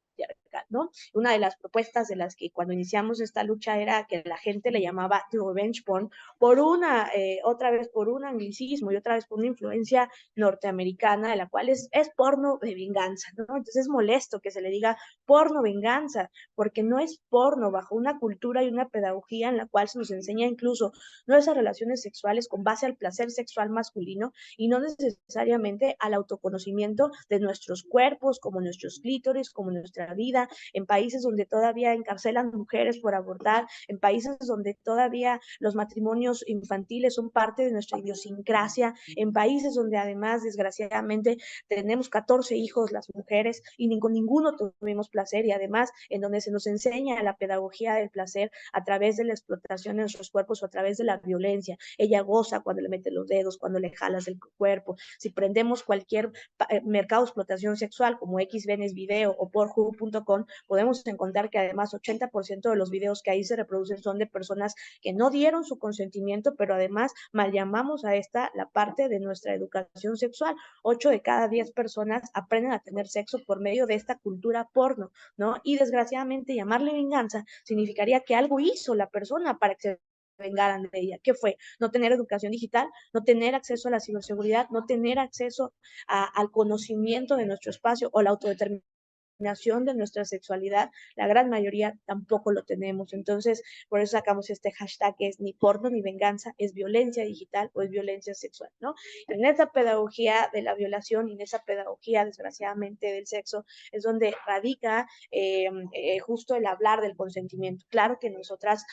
¿no? Una de las propuestas de las que cuando iniciamos esta lucha era que la gente le llamaba revenge porn por otra vez por un anglicismo y otra vez por una influencia norteamericana, de la cual es porno de venganza, ¿no? Entonces es molesto que se le diga porno venganza, porque no es porno bajo una cultura y una pedagogía en la cual se nos enseña incluso nuestras relaciones sexuales con base al placer sexual masculino, y no necesariamente al autoconocimiento de nuestros cuerpos, como nuestros clítores, como nuestra vida, en países donde todavía encarcelan mujeres por abortar, en países donde todavía los matrimonios infantiles son parte de nuestra idiosincrasia, en países donde además, desgraciadamente, tenemos 14 hijos las mujeres y con ninguno tuvimos placer, y además en donde se nos enseña la pedagogía del placer a través de la explotación de nuestros cuerpos o a través de la violencia. Ella goza cuando le metes los dedos, cuando le jalas el cuerpo. Si prendemos cualquier mercado de explotación sexual como Xvideos Video o Pornhub.com, podemos encontrar que además 80% de los videos que ahí se reproducen son de personas que no dieron su consentimiento, pero además mal llamamos a esta la parte de nuestra educación sexual. 8 de cada 10 personas aprenden a tener sexo por medio de esta cultura porno, ¿no? Y desgraciadamente llamarle venganza significaría que algo hizo la persona para que se vengaran de ella. ¿Qué fue? No tener educación digital, no tener acceso a la ciberseguridad, no tener acceso al conocimiento de nuestro espacio o la autodeterminación de nuestra sexualidad, la gran mayoría tampoco lo tenemos. Entonces, por eso sacamos este hashtag que es ni porno ni venganza, es violencia digital o es violencia sexual, ¿no? En esa pedagogía de la violación y en esa pedagogía, desgraciadamente, del sexo, es donde radica justo el hablar del consentimiento. Claro que nosotras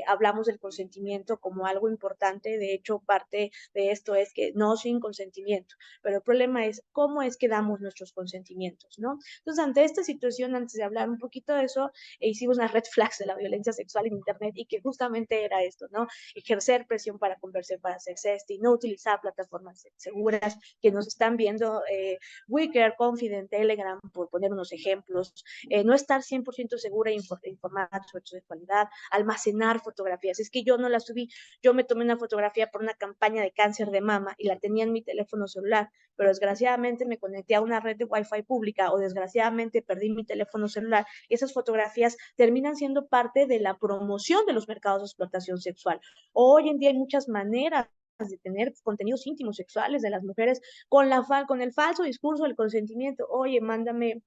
hablamos del consentimiento como algo importante, de hecho, parte de esto es que no sin consentimiento, pero el problema es cómo es que damos nuestros consentimientos, ¿no? Entonces, ante esta situación, antes de hablar un poquito de eso, hicimos unas red flags de la violencia sexual en Internet y que justamente era esto, ¿no? Ejercer presión para conversar, para hacer sexting, no utilizar plataformas seguras, que nos están viendo Wickr, Confident, Telegram, por poner unos ejemplos, no estar 100% segura e informada sobre su sexualidad, almacenar fotografías. Es que yo no la subí, yo me tomé una fotografía por una campaña de cáncer de mama y la tenía en mi teléfono celular, pero desgraciadamente me conecté a una red de Wi-Fi pública o desgraciadamente perdí mi teléfono celular y esas fotografías terminan siendo parte de la promoción de los mercados de explotación sexual. Hoy en día hay muchas maneras de tener contenidos íntimos sexuales de las mujeres con el falso discurso del consentimiento. Oye, mándame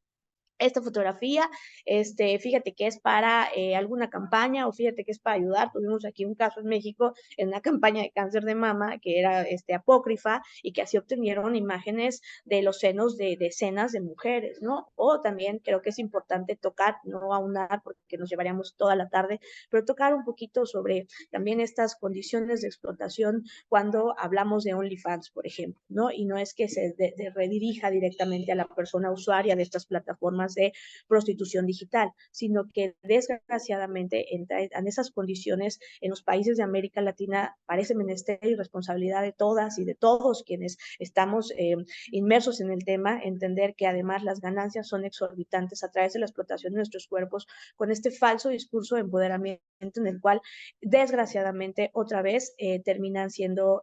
esta fotografía, fíjate que es para alguna campaña o fíjate que es para ayudar. Tuvimos aquí un caso en México en una campaña de cáncer de mama que era apócrifa y que así obtenieron imágenes de los senos de decenas de mujeres, ¿no? O también creo que es importante tocar, no aunar porque nos llevaríamos toda la tarde, pero tocar un poquito sobre también estas condiciones de explotación cuando hablamos de OnlyFans, por ejemplo, ¿no? Y no es que se redirija directamente a la persona usuaria de estas plataformas de prostitución digital, sino que desgraciadamente en esas condiciones en los países de América Latina parece menester y responsabilidad de todas y de todos quienes estamos inmersos en el tema, entender que además las ganancias son exorbitantes a través de la explotación de nuestros cuerpos con este falso discurso de empoderamiento en el cual desgraciadamente otra vez terminan siendo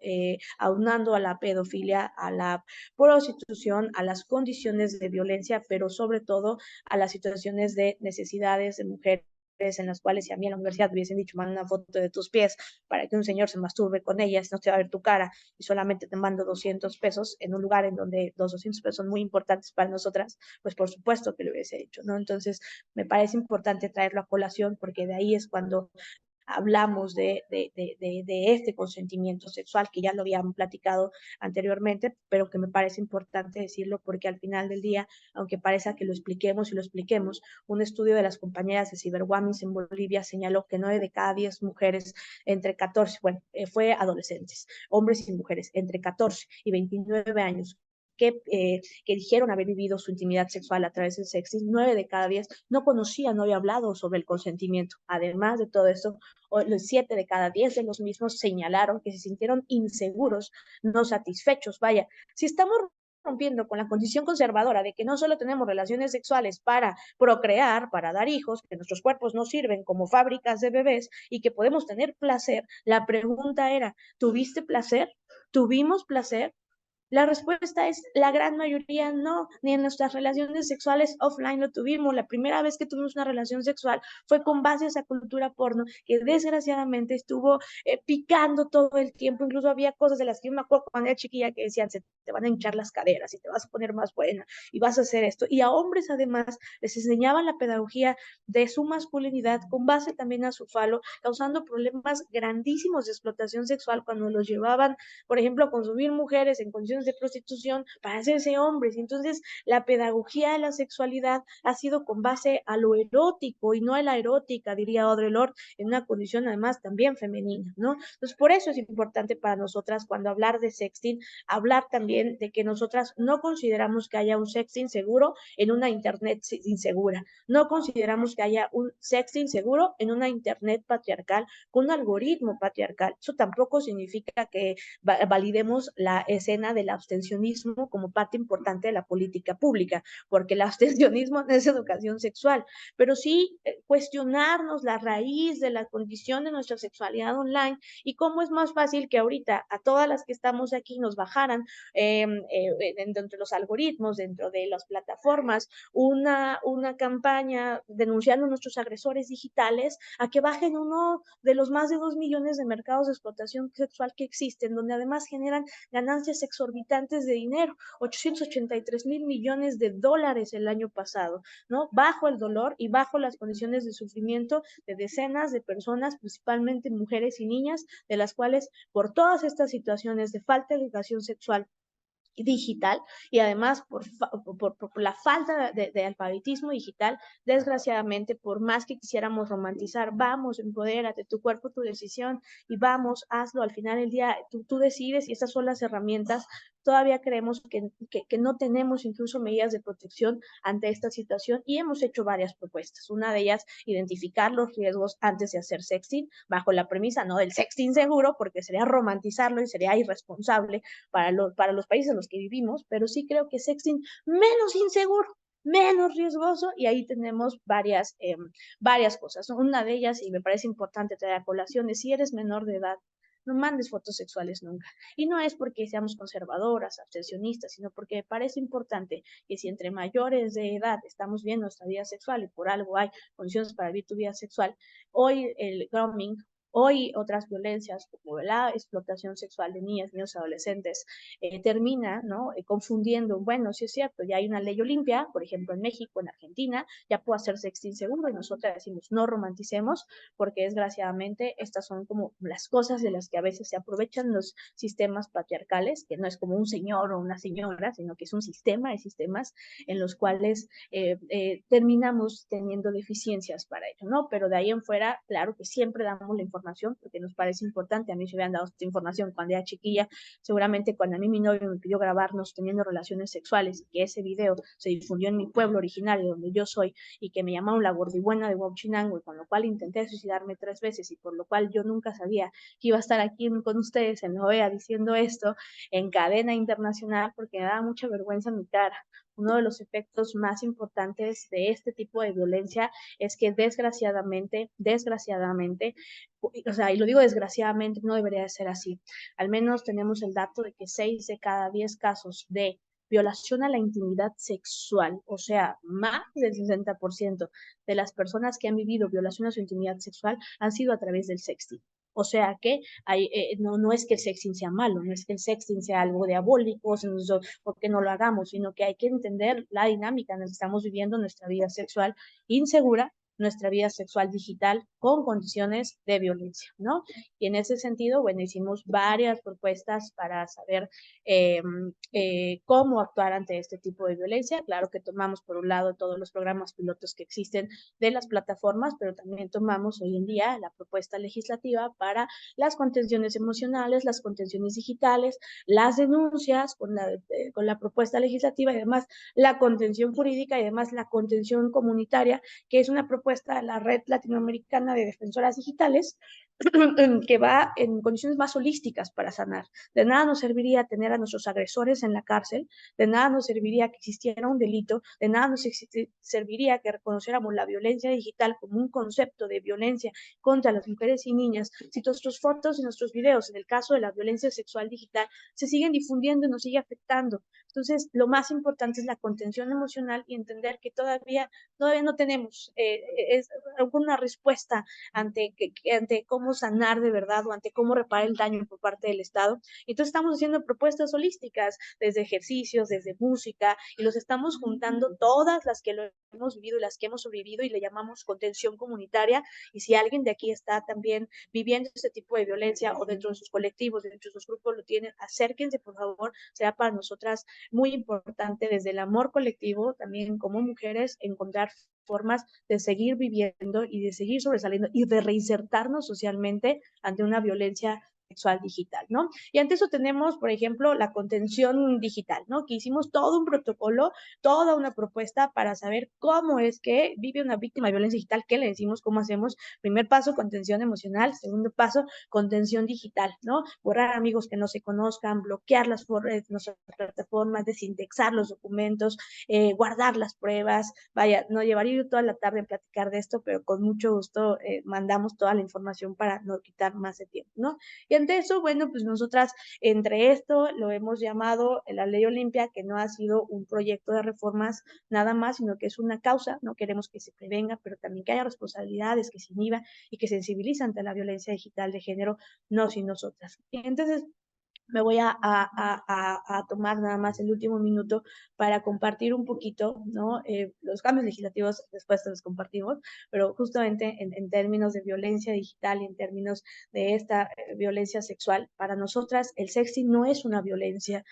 aunando a la pedofilia, a la prostitución, a las condiciones de violencia, pero sobre todo a las situaciones de necesidades de mujeres en las cuales si a mí en la universidad me hubiesen dicho, manda una foto de tus pies para que un señor se masturbe con ellas, no te va a ver tu cara y solamente te mando 200 pesos en un lugar en donde los 200 pesos son muy importantes para nosotras, pues por supuesto que lo hubiese hecho, ¿no? Entonces me parece importante traerlo a colación porque de ahí es cuando hablamos de este consentimiento sexual, que ya lo habíamos platicado anteriormente, pero que me parece importante decirlo porque al final del día, aunque parezca que lo expliquemos y lo expliquemos, un estudio de las compañeras de Ciberguamis en Bolivia señaló que 9 de cada 10 mujeres entre 14, bueno, fue adolescentes, hombres y mujeres, entre 14 y 29 años, que dijeron haber vivido su intimidad sexual a través del sexting, 9 de cada 10 no conocían, no había hablado sobre el consentimiento. Además de todo esto, los 7 de cada 10 de los mismos señalaron que se sintieron inseguros, no satisfechos. Vaya, si estamos rompiendo con la condición conservadora de que no solo tenemos relaciones sexuales para procrear, para dar hijos, que nuestros cuerpos no sirven como fábricas de bebés y que podemos tener placer, la pregunta era, ¿tuviste placer? ¿Tuvimos placer? La respuesta es la gran mayoría no, ni en nuestras relaciones sexuales offline lo tuvimos. La primera vez que tuvimos una relación sexual fue con base a esa cultura porno que desgraciadamente estuvo picando todo el tiempo. Incluso había cosas de las que yo me acuerdo cuando era chiquilla que decían, se te van a hinchar las caderas y te vas a poner más buena y vas a hacer esto. Y a hombres además les enseñaban la pedagogía de su masculinidad con base también a su falo, causando problemas grandísimos de explotación sexual cuando los llevaban, por ejemplo, a consumir mujeres en condiciones de prostitución para hacerse hombres. Y entonces la pedagogía de la sexualidad ha sido con base a lo erótico y no a la erótica, diría Audre Lorde, en una condición además también femenina, ¿no? Entonces por eso es importante para nosotras cuando hablar de sexting, hablar también de que nosotras no consideramos que haya un sexting seguro en una internet insegura, no consideramos que haya un sexting seguro en una internet patriarcal con un algoritmo patriarcal. Eso tampoco significa que validemos la escena del abstencionismo como parte importante de la política pública, porque el abstencionismo no es educación sexual, pero sí cuestionarnos la raíz de la condición de nuestra sexualidad online y cómo es más fácil que ahorita a todas las que estamos aquí nos bajaran dentro de los algoritmos, dentro de las plataformas, una campaña denunciando a nuestros agresores digitales a que bajen uno de los más de 2 millones de mercados de explotación sexual que existen, donde además generan ganancias exorbitantes de dinero, 883,000 millones de dólares el año pasado, ¿no? Bajo el dolor y bajo las condiciones de sufrimiento de decenas de personas, principalmente mujeres y niñas, de las cuales por todas estas situaciones de falta de educación sexual digital y además por la falta de alfabetismo digital, desgraciadamente, por más que quisiéramos romantizar, vamos, empodérate, tu cuerpo, tu decisión, y vamos, hazlo, al final del día tú decides y esas son las herramientas. Todavía creemos que no tenemos incluso medidas de protección ante esta situación y hemos hecho varias propuestas. Una de ellas, identificar los riesgos antes de hacer sexting, bajo la premisa no del sexting seguro, porque sería romantizarlo y sería irresponsable para los países en los que vivimos, pero sí creo que sexting menos inseguro, menos riesgoso, y ahí tenemos varias cosas. Una de ellas, y me parece importante traer a colación, es si eres menor de edad, no mandes fotos sexuales nunca. Y no es porque seamos conservadoras, abstencionistas, sino porque me parece importante que si entre mayores de edad estamos viendo nuestra vida sexual y por algo hay condiciones para vivir tu vida sexual, hoy el grooming, hoy otras violencias como la explotación sexual de niñas, niños, adolescentes, termina, ¿no? Confundiendo, bueno, sí es cierto, ya hay una ley Olimpia, por ejemplo, en México, en Argentina, ya puede hacer sexting seguro y nosotras decimos, no romanticemos, porque desgraciadamente estas son como las cosas de las que a veces se aprovechan los sistemas patriarcales, que no es como un señor o una señora, sino que es un sistema de sistemas en los cuales terminamos teniendo deficiencias para ello, ¿no? Pero de ahí en fuera, claro que siempre damos la información porque nos parece importante. A mí se me han dado esta información cuando era chiquilla, seguramente cuando a mí mi novio me pidió grabarnos teniendo relaciones sexuales y que ese video se difundió en mi pueblo originario, donde yo soy, y que me llamaron la gordibuena de Huachinango, y con lo cual intenté suicidarme 3 veces, y por lo cual yo nunca sabía que iba a estar aquí con ustedes en la OEA diciendo esto en cadena internacional, porque me daba mucha vergüenza en mi cara. Uno de los efectos más importantes de este tipo de violencia es que desgraciadamente, o sea, y lo digo desgraciadamente, no debería de ser así. Al menos tenemos el dato de que 6 de cada 10 casos de violación a la intimidad sexual, o sea, más del 60% de las personas que han vivido violación a su intimidad sexual han sido a través del sexting. O sea que no es que el sexting sea malo, no es que el sexting sea algo diabólico, porque no lo hagamos, sino que hay que entender la dinámica en la que estamos viviendo nuestra vida sexual insegura, nuestra vida sexual digital con condiciones de violencia, ¿no? Y en ese sentido, bueno, hicimos varias propuestas para saber cómo actuar ante este tipo de violencia. Claro que tomamos por un lado todos los programas pilotos que existen de las plataformas, pero también tomamos hoy en día la propuesta legislativa para las contenciones emocionales, las contenciones digitales, las denuncias con la propuesta legislativa y además la contención jurídica y además la contención comunitaria, que es una propuesta de la Red Latinoamericana de Defensoras Digitales, que va en condiciones más holísticas para sanar. De nada nos serviría tener a nuestros agresores en la cárcel, de nada nos serviría que existiera un delito, de nada nos serviría que reconociéramos la violencia digital como un concepto de violencia contra las mujeres y niñas, si nuestras fotos y nuestros videos, en el caso de la violencia sexual digital, se siguen difundiendo y nos sigue afectando. Entonces, lo más importante es la contención emocional y entender que todavía no tenemos alguna respuesta ante cómo sanar de verdad o ante cómo reparar el daño por parte del Estado. Entonces estamos haciendo propuestas holísticas, desde ejercicios, desde música, y los estamos juntando todas las que lo hemos vivido y las que hemos sobrevivido y le llamamos contención comunitaria. Y si alguien de aquí está también viviendo este tipo de violencia o dentro de sus colectivos, dentro de sus grupos lo tienen, acérquense por favor. Será para nosotras muy importante desde el amor colectivo, también como mujeres, encontrar formas de seguir viviendo y de seguir sobresaliendo y de reinsertarnos socialmente ante una violencia sexual digital, ¿no? Y ante eso tenemos, por ejemplo, la contención digital, ¿no? Que hicimos todo un protocolo, toda una propuesta para saber cómo es que vive una víctima de violencia digital, qué le decimos, cómo hacemos. Primer paso, contención emocional. Segundo paso, contención digital, ¿no? Borrar amigos que no se conozcan, bloquear las nuestras plataformas, desindexar los documentos, guardar las pruebas. Vaya, no llevaría toda la tarde en platicar de esto, pero con mucho gusto mandamos toda la información para no quitar más de tiempo, ¿no? Y ante eso, bueno, pues nosotras entre esto lo hemos llamado la Ley Olimpia, que no ha sido un proyecto de reformas nada más, sino que es una causa. No queremos que se prevenga, pero también que haya responsabilidades, que se inhiba y que sensibiliza ante la violencia digital de género, nos y nosotras. Y entonces, me voy a tomar nada más el último minuto para compartir un poquito, ¿no? Los cambios legislativos después los compartimos, pero justamente en términos de violencia digital y en términos de esta violencia sexual, para nosotras el sexting no es una violencia,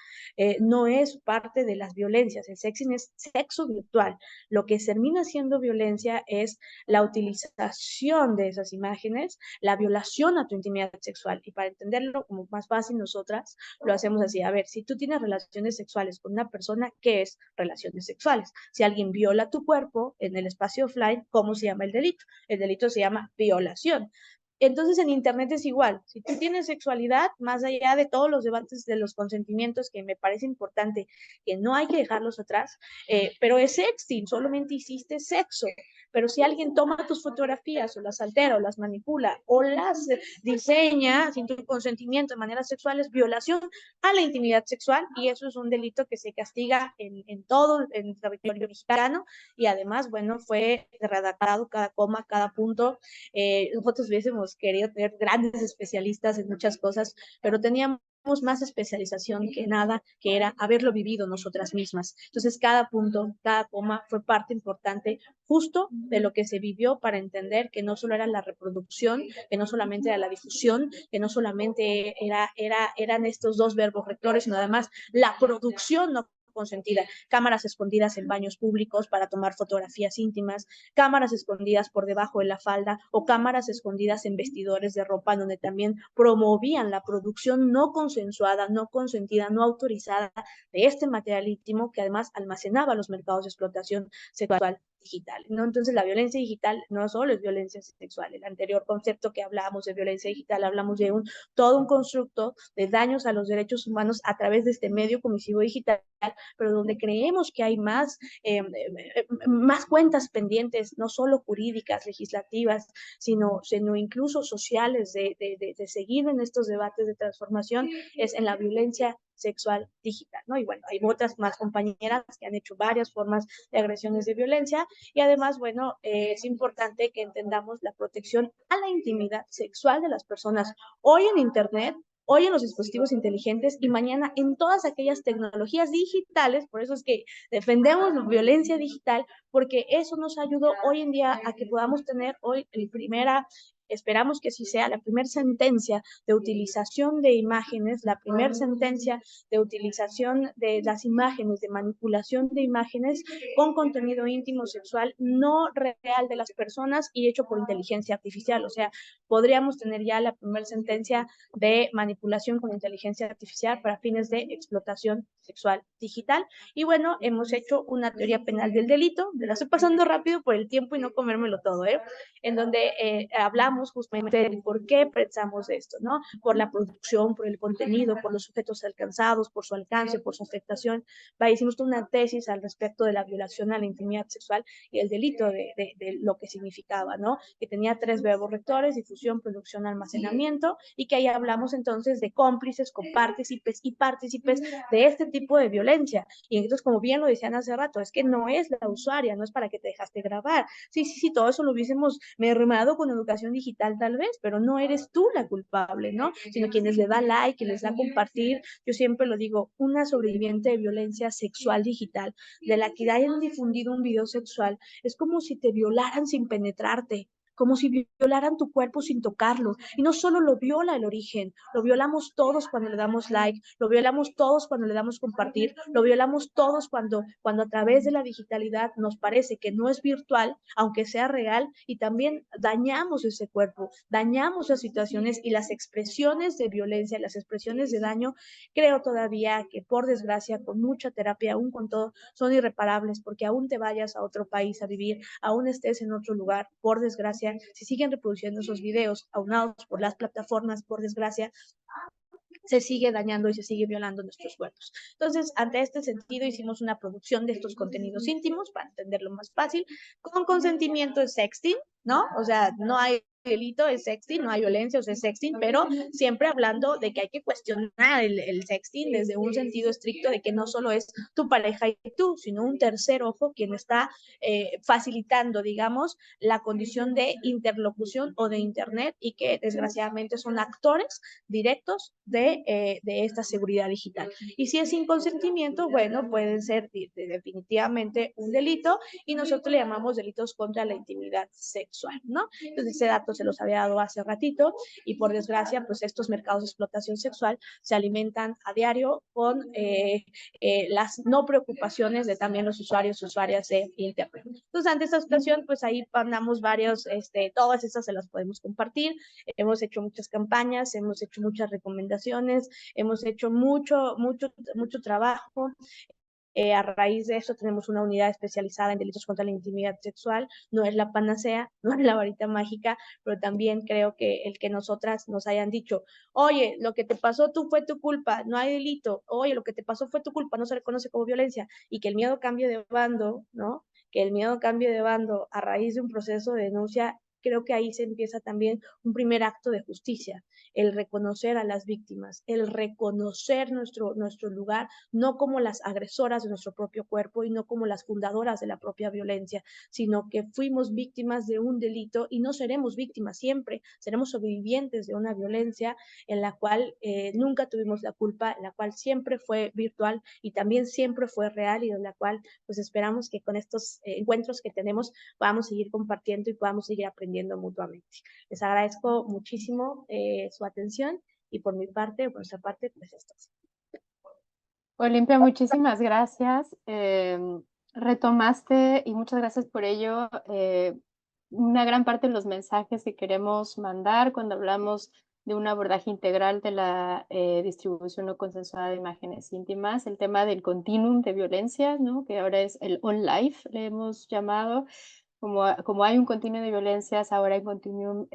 no es parte de las violencias. El sexting es sexo virtual. Lo que termina siendo violencia es la utilización de esas imágenes, la violación a tu intimidad sexual. Y para entenderlo como más fácil, nosotras lo hacemos así. A ver, si tú tienes relaciones sexuales con una persona, ¿qué es relaciones sexuales? Si alguien viola tu cuerpo en el espacio offline, ¿cómo se llama el delito? El delito se llama violación. Entonces en internet es igual. Si tú tienes sexualidad, más allá de todos los debates de los consentimientos, que me parece importante que no hay que dejarlos atrás, pero es sexting, solamente hiciste sexo. Pero si alguien toma tus fotografías o las altera o las manipula o las diseña sin tu consentimiento de manera sexual, es violación a la intimidad sexual, y eso es un delito que se castiga en todo el territorio mexicano. Y además, bueno, fue redactado cada coma, cada punto. Nosotros hubiésemos querido tener grandes especialistas en muchas cosas, pero teníamos más especialización que nada, que era haberlo vivido nosotras mismas. Entonces, cada punto, cada coma fue parte importante justo de lo que se vivió, para entender que no solo era la reproducción, que no solamente era la difusión, que no solamente eran estos dos verbos rectores, sino además la producción no consentida, cámaras escondidas en baños públicos para tomar fotografías íntimas, cámaras escondidas por debajo de la falda o cámaras escondidas en vestidores de ropa, donde también promovían la producción no consensuada, no consentida, no autorizada de este material íntimo, que además almacenaba los mercados de explotación sexual digital, ¿no? Entonces la violencia digital no solo es violencia sexual. El anterior concepto que hablábamos de violencia digital, hablamos de todo un constructo de daños a los derechos humanos a través de este medio comisivo digital, pero donde creemos que hay más cuentas pendientes, no solo jurídicas, legislativas, sino incluso sociales, de seguir en estos debates de transformación, es en la violencia sexual digital, ¿no? Y bueno, hay otras más compañeras que han hecho varias formas de agresiones de violencia, y además, bueno, es importante que entendamos la protección a la intimidad sexual de las personas hoy en Internet, hoy en los dispositivos inteligentes y mañana en todas aquellas tecnologías digitales. Por eso es que defendemos la violencia digital, porque eso nos ayudó hoy en día a que podamos tener hoy esperamos que sí sea la primera sentencia de utilización de imágenes, la primera sentencia de utilización de las imágenes, de manipulación de imágenes con contenido íntimo sexual no real de las personas y hecho por inteligencia artificial. O sea, podríamos tener ya la primera sentencia de manipulación con inteligencia artificial para fines de explotación sexual digital. Y bueno, hemos hecho una teoría penal del delito. Me la estoy pasando rápido por el tiempo y no comérmelo todo, en donde hablamos justamente de por qué pensamos esto, ¿no? Por la producción, por el contenido, por los sujetos alcanzados, por su alcance, por su afectación. Hicimos una tesis al respecto de la violación a la intimidad sexual y el delito de lo que significaba, ¿no? Que tenía 3 verbos rectores: difusión, producción, almacenamiento, y que ahí hablamos entonces de cómplices, copartícipes y partícipes de este tipo de violencia. Y entonces, como bien lo decían hace rato, es que no es la usuaria, no es para que te dejaste grabar. Sí, todo eso lo hubiésemos mermado con educación digital tal vez, pero no eres tú la culpable, ¿no? Sino quienes le da like, quienes le da compartir. Yo siempre lo digo, una sobreviviente de violencia sexual digital, de la que hayan difundido un video sexual, es como si te violaran sin penetrarte, como si violaran tu cuerpo sin tocarlo. Y no solo lo viola el origen, lo violamos todos cuando le damos like, lo violamos todos cuando le damos compartir, lo violamos todos cuando a través de la digitalidad nos parece que no es virtual, aunque sea real, y también dañamos ese cuerpo, dañamos las situaciones y las expresiones de violencia, las expresiones de daño. Creo todavía que, por desgracia, con mucha terapia, aún con todo, son irreparables, porque aún te vayas a otro país a vivir, aún estés en otro lugar, por desgracia, si siguen reproduciendo esos videos aunados por las plataformas, por desgracia, se sigue dañando y se sigue violando nuestros cuerpos. Entonces, ante este sentido, hicimos una producción de estos contenidos íntimos, para entenderlo más fácil, con consentimiento de sexting, ¿no? O sea, no hay delito es sexting, no hay violencia, o sea, es sexting, pero siempre hablando de que hay que cuestionar el sexting desde un sentido estricto de que no solo es tu pareja y tú, sino un tercer ojo quien está facilitando, digamos, la condición de interlocución o de internet y que desgraciadamente son actores directos de esta seguridad digital. Y si es sin consentimiento, bueno, pueden ser definitivamente un delito y nosotros le llamamos delitos contra la intimidad sexual, ¿no? Entonces ese dato se los había dado hace ratito y por desgracia, pues estos mercados de explotación sexual se alimentan a diario con las no preocupaciones de también los usuarios y usuarias de Internet. Entonces, ante esta situación, pues ahí mandamos varios, todas esas se las podemos compartir. Hemos hecho muchas campañas, hemos hecho muchas recomendaciones, hemos hecho mucho trabajo. A raíz de eso tenemos una unidad especializada en delitos contra la intimidad sexual. No es la panacea, no es la varita mágica, pero también creo que el que nosotras nos hayan dicho, oye, lo que te pasó tú fue tu culpa, no hay delito, oye, lo que te pasó fue tu culpa, no se reconoce como violencia, y que el miedo cambie de bando, ¿no? Que el miedo cambie de bando a raíz de un proceso de denuncia, creo que ahí se empieza también un primer acto de justicia, el reconocer a las víctimas, el reconocer nuestro lugar, no como las agresoras de nuestro propio cuerpo y no como las fundadoras de la propia violencia, sino que fuimos víctimas de un delito y no seremos víctimas siempre, seremos sobrevivientes de una violencia en la cual nunca tuvimos la culpa, en la cual siempre fue virtual y también siempre fue real y en la cual pues esperamos que con estos encuentros que tenemos podamos seguir compartiendo y podamos seguir aprendiendo mutuamente. Les agradezco muchísimo su atención y por mi parte, por nuestra parte, pues esto. Olimpia, muchísimas gracias. Retomaste, y muchas gracias por ello, una gran parte de los mensajes que queremos mandar cuando hablamos de un abordaje integral de la distribución no consensuada de imágenes íntimas, el tema del continuum de violencia, ¿no? Que ahora es el on-life, le hemos llamado. Como hay un continuum de violencias, ahora hay un continuum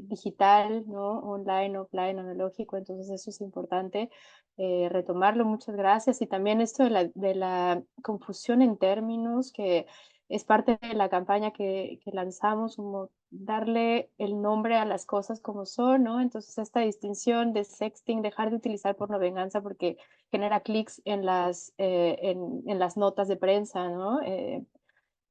digital, ¿no? Online, offline, analógico, entonces eso es importante retomarlo. Muchas gracias. Y también esto de la confusión en términos, que es parte de la campaña que lanzamos, como darle el nombre a las cosas como son, ¿no? Entonces esta distinción de sexting, dejar de utilizar pornovenganza porque genera clics en las notas de prensa, ¿no?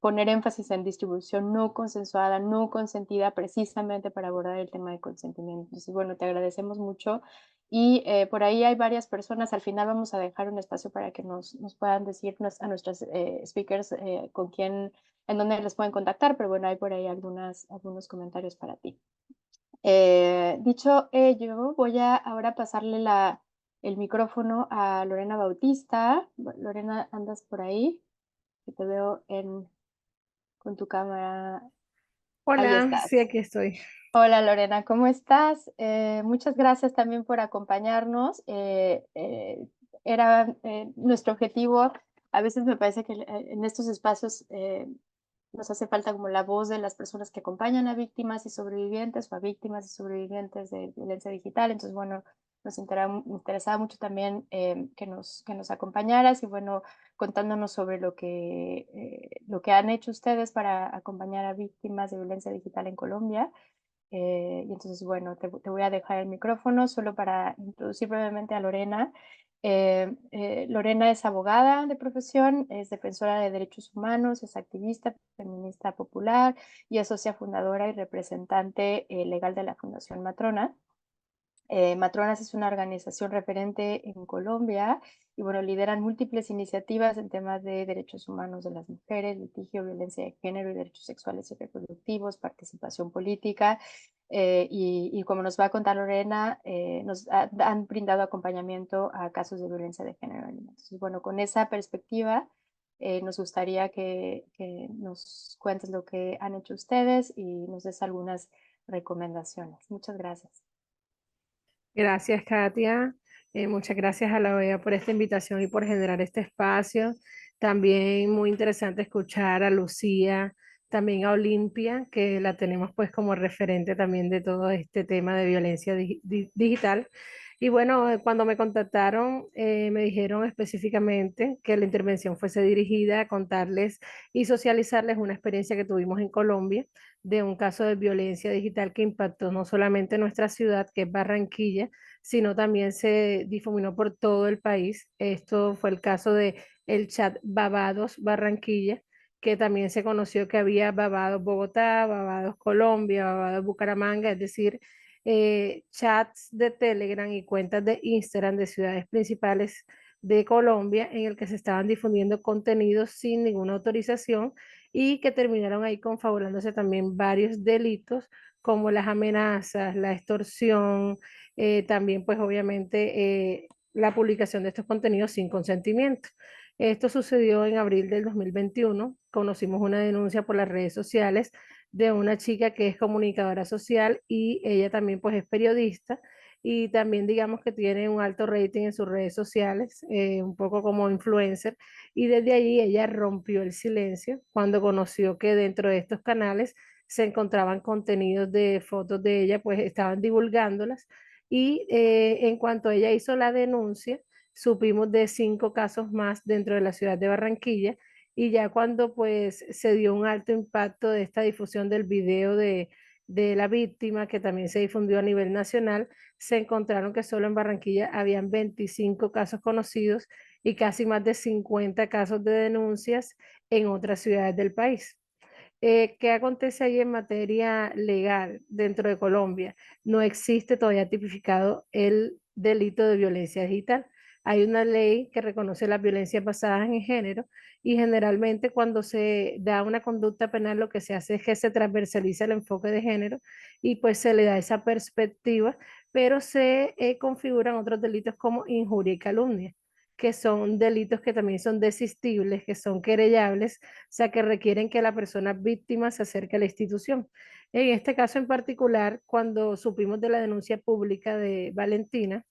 Poner énfasis en distribución no consensuada, no consentida, precisamente para abordar el tema de consentimiento. Entonces, bueno, te agradecemos mucho. Y por ahí hay varias personas, al final vamos a dejar un espacio para que nos puedan decir a nuestras speakers con quién, en dónde les pueden contactar, pero bueno, hay por ahí algunos comentarios para ti. Dicho ello, voy a ahora pasarle el micrófono a Lorena Bautista. Lorena, ¿andas por ahí? Que te veo con tu cámara. Ahí Hola, estás. sí, aquí estoy. Hola Lorena, ¿cómo estás? Muchas gracias también por acompañarnos. Era nuestro objetivo. A veces me parece que en estos espacios nos hace falta como la voz de las personas que acompañan a víctimas y sobrevivientes o a víctimas y sobrevivientes de violencia digital. Entonces, bueno, nos interesaba mucho también que nos acompañaras y bueno, contándonos sobre lo que han hecho ustedes para acompañar a víctimas de violencia digital en Colombia. Y entonces, bueno, te voy a dejar el micrófono solo para introducir brevemente a Lorena. Lorena es abogada de profesión, es defensora de derechos humanos, es activista, feminista popular y es socia fundadora y representante legal de la Fundación Matrona. Matronas es una organización referente en Colombia y bueno, lideran múltiples iniciativas en temas de derechos humanos de las mujeres, litigio, violencia de género y derechos sexuales y reproductivos, participación política. Y como nos va a contar Lorena, nos han brindado acompañamiento a casos de violencia de género. Entonces, bueno, con esa perspectiva, nos gustaría que nos cuentes lo que han hecho ustedes y nos des algunas recomendaciones. Muchas gracias. Gracias, Katia. Muchas gracias a la OEA por esta invitación y por generar este espacio. También muy interesante escuchar a Lucía, también a Olimpia, que la tenemos pues como referente también de todo este tema de violencia digital. Y bueno, cuando me contactaron, me dijeron específicamente que la intervención fuese dirigida a contarles y socializarles una experiencia que tuvimos en Colombia de un caso de violencia digital que impactó no solamente nuestra ciudad, que es Barranquilla, sino también se difuminó por todo el país. Esto fue el caso de el chat Babados Barranquilla, que también se conoció que había Babados Bogotá, Babados Colombia, Babados Bucaramanga, es decir, chats de Telegram y cuentas de Instagram de ciudades principales de Colombia en el que se estaban difundiendo contenidos sin ninguna autorización y que terminaron ahí confabulándose también varios delitos como las amenazas, la extorsión, también pues obviamente la publicación de estos contenidos sin consentimiento. Esto sucedió en abril del 2021. Conocimos una denuncia por las redes sociales de una chica que es comunicadora social y ella también pues es periodista y también digamos que tiene un alto rating en sus redes sociales, un poco como influencer, y desde allí ella rompió el silencio cuando conoció que dentro de estos canales se encontraban contenidos de fotos de ella, pues estaban divulgándolas y en cuanto ella hizo la denuncia, supimos de 5 casos más dentro de la ciudad de Barranquilla y ya cuando pues se dio un alto impacto de esta difusión del video de la víctima, que también se difundió a nivel nacional, se encontraron que solo en Barranquilla habían 25 casos conocidos y casi más de 50 casos de denuncias en otras ciudades del país. ¿Qué acontece ahí en materia legal dentro de Colombia? No existe todavía tipificado el delito de violencia digital. Hay una ley que reconoce las violencias basadas en género y generalmente cuando se da una conducta penal lo que se hace es que se transversaliza el enfoque de género y pues se le da esa perspectiva, pero se configuran otros delitos como injuria y calumnia, que son delitos que también son desistibles, que son querellables, o sea, que requieren que la persona víctima se acerque a la institución. En este caso en particular, cuando supimos de la denuncia pública de Valentina,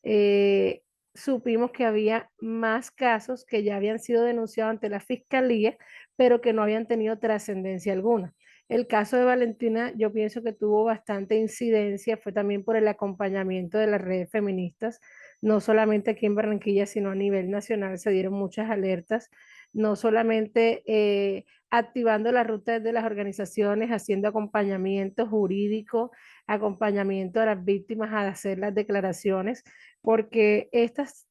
eh, supimos que había más casos que ya habían sido denunciados ante la fiscalía, pero que no habían tenido trascendencia alguna. El caso de Valentina, yo pienso que tuvo bastante incidencia, fue también por el acompañamiento de las redes feministas, no solamente aquí en Barranquilla, sino a nivel nacional se dieron muchas alertas, no solamente activando las rutas de las organizaciones, haciendo acompañamiento jurídico, acompañamiento a las víctimas a hacer las declaraciones, porque estas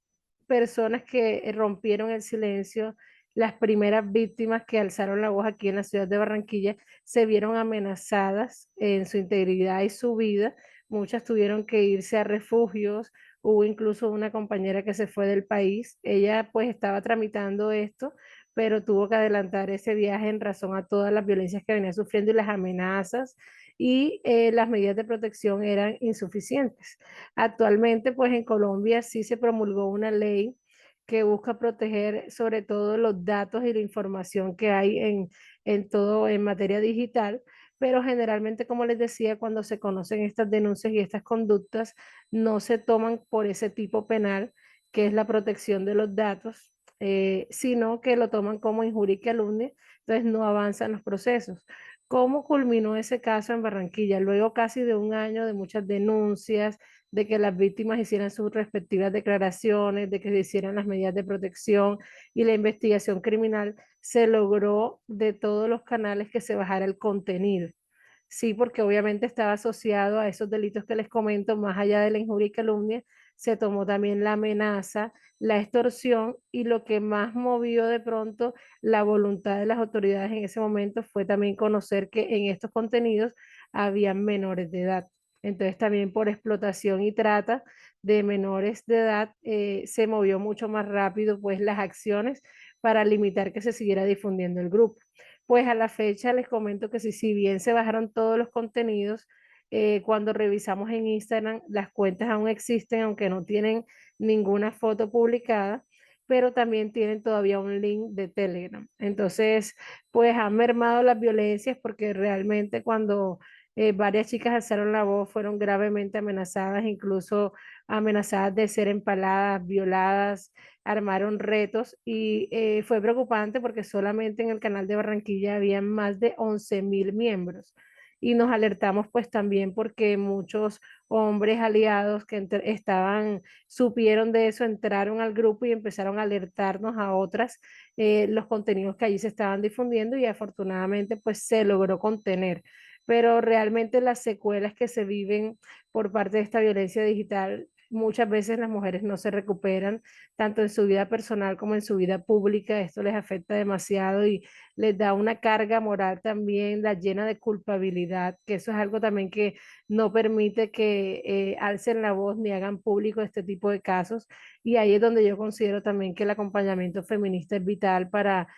personas que rompieron el silencio, las primeras víctimas que alzaron la voz aquí en la ciudad de Barranquilla, se vieron amenazadas en su integridad y su vida. Muchas tuvieron que irse a refugios. Hubo incluso una compañera que se fue del país. Ella pues estaba tramitando esto, pero tuvo que adelantar ese viaje en razón a todas las violencias que venía sufriendo y las amenazas y las medidas de protección eran insuficientes. Actualmente, pues en Colombia sí se promulgó una ley que busca proteger sobre todo los datos y la información que hay en todo en materia digital, pero generalmente, como les decía, cuando se conocen estas denuncias y estas conductas, no se toman por ese tipo penal, que es la protección de los datos, sino que lo toman como injuria y calumnia, entonces no avanzan los procesos. ¿Cómo culminó ese caso en Barranquilla? Luego casi de un año de muchas denuncias, de que las víctimas hicieran sus respectivas declaraciones, de que se hicieran las medidas de protección y la investigación criminal, se logró de todos los canales que se bajara el contenido. Sí, porque obviamente estaba asociado a esos delitos que les comento, más allá de la injuria y calumnia, se tomó también la amenaza, la extorsión y lo que más movió de pronto la voluntad de las autoridades en ese momento fue también conocer que en estos contenidos habían menores de edad. Entonces también por explotación y trata de menores de edad se movió mucho más rápido pues las acciones para limitar que se siguiera difundiendo el grupo. Pues a la fecha les comento que si bien se bajaron todos los contenidos, cuando revisamos en Instagram, las cuentas aún existen, aunque no tienen ninguna foto publicada, pero también tienen todavía un link de Telegram. Entonces, pues han mermado las violencias porque realmente cuando varias chicas alzaron la voz fueron gravemente amenazadas, incluso amenazadas de ser empaladas, violadas, armaron retos y fue preocupante porque solamente en el canal de Barranquilla habían más de 11.000 miembros. y nos alertamos pues también porque muchos hombres aliados que supieron de eso, entraron al grupo y empezaron a alertarnos a otras los contenidos que allí se estaban difundiendo y afortunadamente pues se logró contener. Pero realmente las secuelas que se viven por parte de esta violencia digital, muchas veces las mujeres no se recuperan, tanto en su vida personal como en su vida pública. Esto les afecta demasiado y les da una carga moral también, la llena de culpabilidad, que eso es algo también que no permite que alcen la voz ni hagan público este tipo de casos. Y ahí es donde yo considero también que el acompañamiento feminista es vital para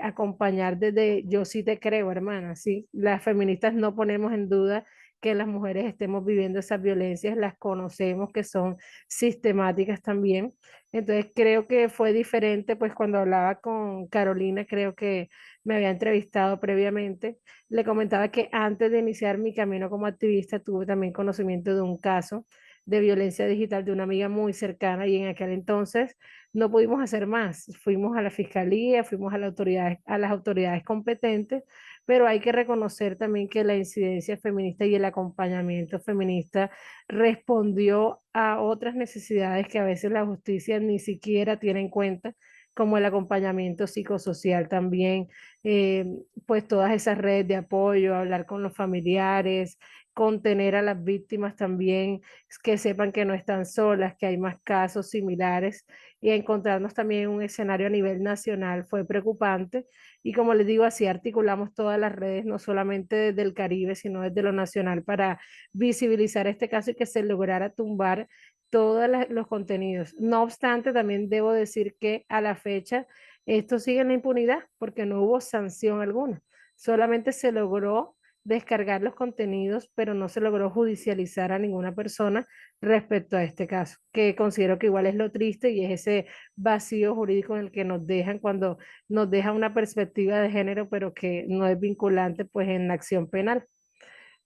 acompañar desde yo sí te creo, hermana, sí. Las feministas no ponemos en duda que las mujeres estemos viviendo esas violencias, las conocemos que son sistemáticas también. Entonces creo que fue diferente, pues cuando hablaba con Carolina, creo que me había entrevistado previamente, le comentaba que antes de iniciar mi camino como activista tuve también conocimiento de un caso de violencia digital de una amiga muy cercana y en aquel entonces no pudimos hacer más. Fuimos a la fiscalía, fuimos a las autoridades competentes, pero hay que reconocer también que la incidencia feminista y el acompañamiento feminista respondió a otras necesidades que a veces la justicia ni siquiera tiene en cuenta, como el acompañamiento psicosocial también, eh, pues todas esas redes de apoyo, hablar con los familiares, contener a las víctimas también, que sepan que no están solas, que hay más casos similares y encontrarnos también en un escenario a nivel nacional fue preocupante. Y como les digo, así articulamos todas las redes, no solamente desde el Caribe, sino desde lo nacional para visibilizar este caso y que se lograra tumbar todos los contenidos. No obstante, también debo decir que a la fecha esto sigue en la impunidad porque no hubo sanción alguna. Solamente se logró descargar los contenidos, pero no se logró judicializar a ninguna persona respecto a este caso, que considero que igual es lo triste y es ese vacío jurídico en el que nos dejan cuando nos deja una perspectiva de género, pero que no es vinculante pues en la acción penal.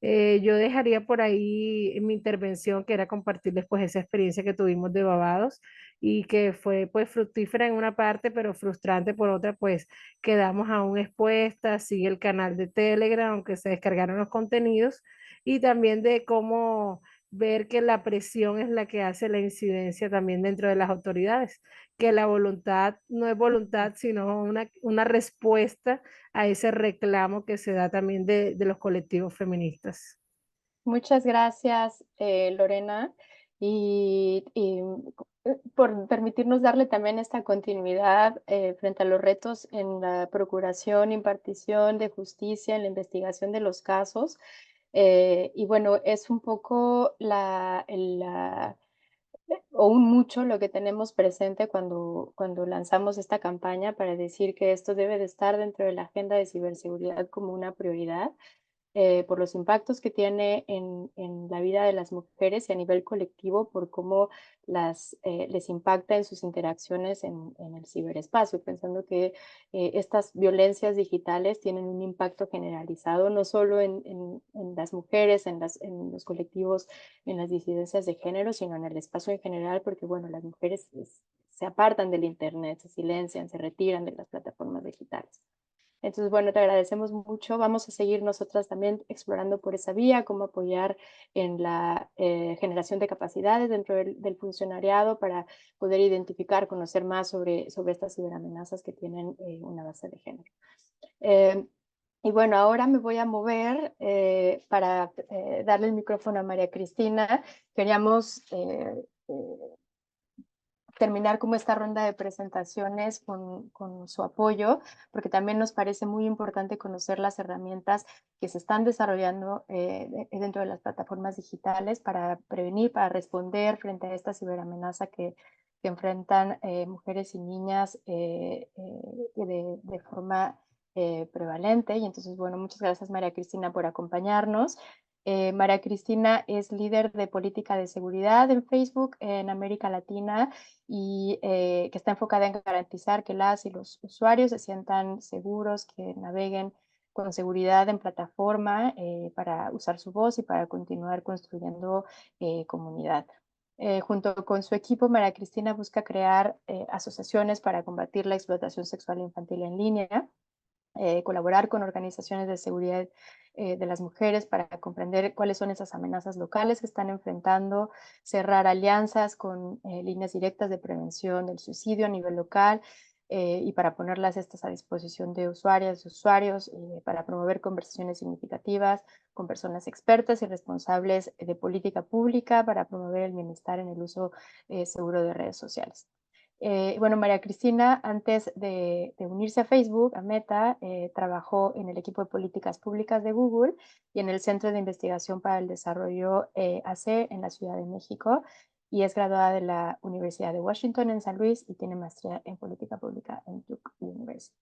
Yo dejaría por ahí mi intervención, que era compartirles pues esa experiencia que tuvimos de Barbados y que fue pues fructífera en una parte, pero frustrante por otra, pues quedamos aún expuestas, sigue el canal de Telegram, aunque se descargaron los contenidos, y también de cómo ver que la presión es la que hace la incidencia también dentro de las autoridades, que la voluntad no es voluntad, sino una respuesta a ese reclamo que se da también de los colectivos feministas. Muchas gracias, Lorena, por permitirnos darle también esta continuidad frente a los retos en la procuración, impartición de justicia, en la investigación de los casos. Y bueno, es un poco o un mucho lo que tenemos presente cuando lanzamos esta campaña para decir que esto debe de estar dentro de la agenda de ciberseguridad como una prioridad por los impactos que tiene en la vida de las mujeres y a nivel colectivo, por cómo les impacta en sus interacciones en el ciberespacio, pensando que estas violencias digitales tienen un impacto generalizado, no solo en las mujeres, en los colectivos, en las disidencias de género, sino en el espacio en general, porque bueno, las mujeres se apartan del Internet, se silencian, se retiran de las plataformas digitales. Entonces, bueno, te agradecemos mucho. Vamos a seguir nosotras también explorando por esa vía, cómo apoyar en la generación de capacidades dentro del funcionariado para poder identificar, conocer más sobre estas ciberamenazas que tienen una base de género. Y bueno, ahora me voy a mover para darle el micrófono a María Cristina. Queríamos terminar como esta ronda de presentaciones con su apoyo, porque también nos parece muy importante conocer las herramientas que se están desarrollando dentro de las plataformas digitales para prevenir, para responder frente a esta ciberamenaza que enfrentan mujeres y niñas de forma prevalente. Y entonces, bueno, muchas gracias María Cristina por acompañarnos. María Cristina es líder de política de seguridad en Facebook en América Latina y que está enfocada en garantizar que las y los usuarios se sientan seguros, que naveguen con seguridad en plataforma para usar su voz y para continuar construyendo comunidad. Junto con su equipo, María Cristina busca crear asociaciones para combatir la explotación sexual infantil en línea colaborar con organizaciones de seguridad de las mujeres para comprender cuáles son esas amenazas locales que están enfrentando, cerrar alianzas con líneas directas de prevención del suicidio a nivel local y para ponerlas estas a disposición de usuarias y usuarios, para promover conversaciones significativas con personas expertas y responsables de política pública para promover el bienestar en el uso seguro de redes sociales. Bueno, María Cristina, antes de unirse a Facebook, a Meta, trabajó en el equipo de políticas públicas de Google y en el Centro de Investigación para el Desarrollo AC en la Ciudad de México, y es graduada de la Universidad de Washington en San Luis y tiene maestría en política pública en Duke University.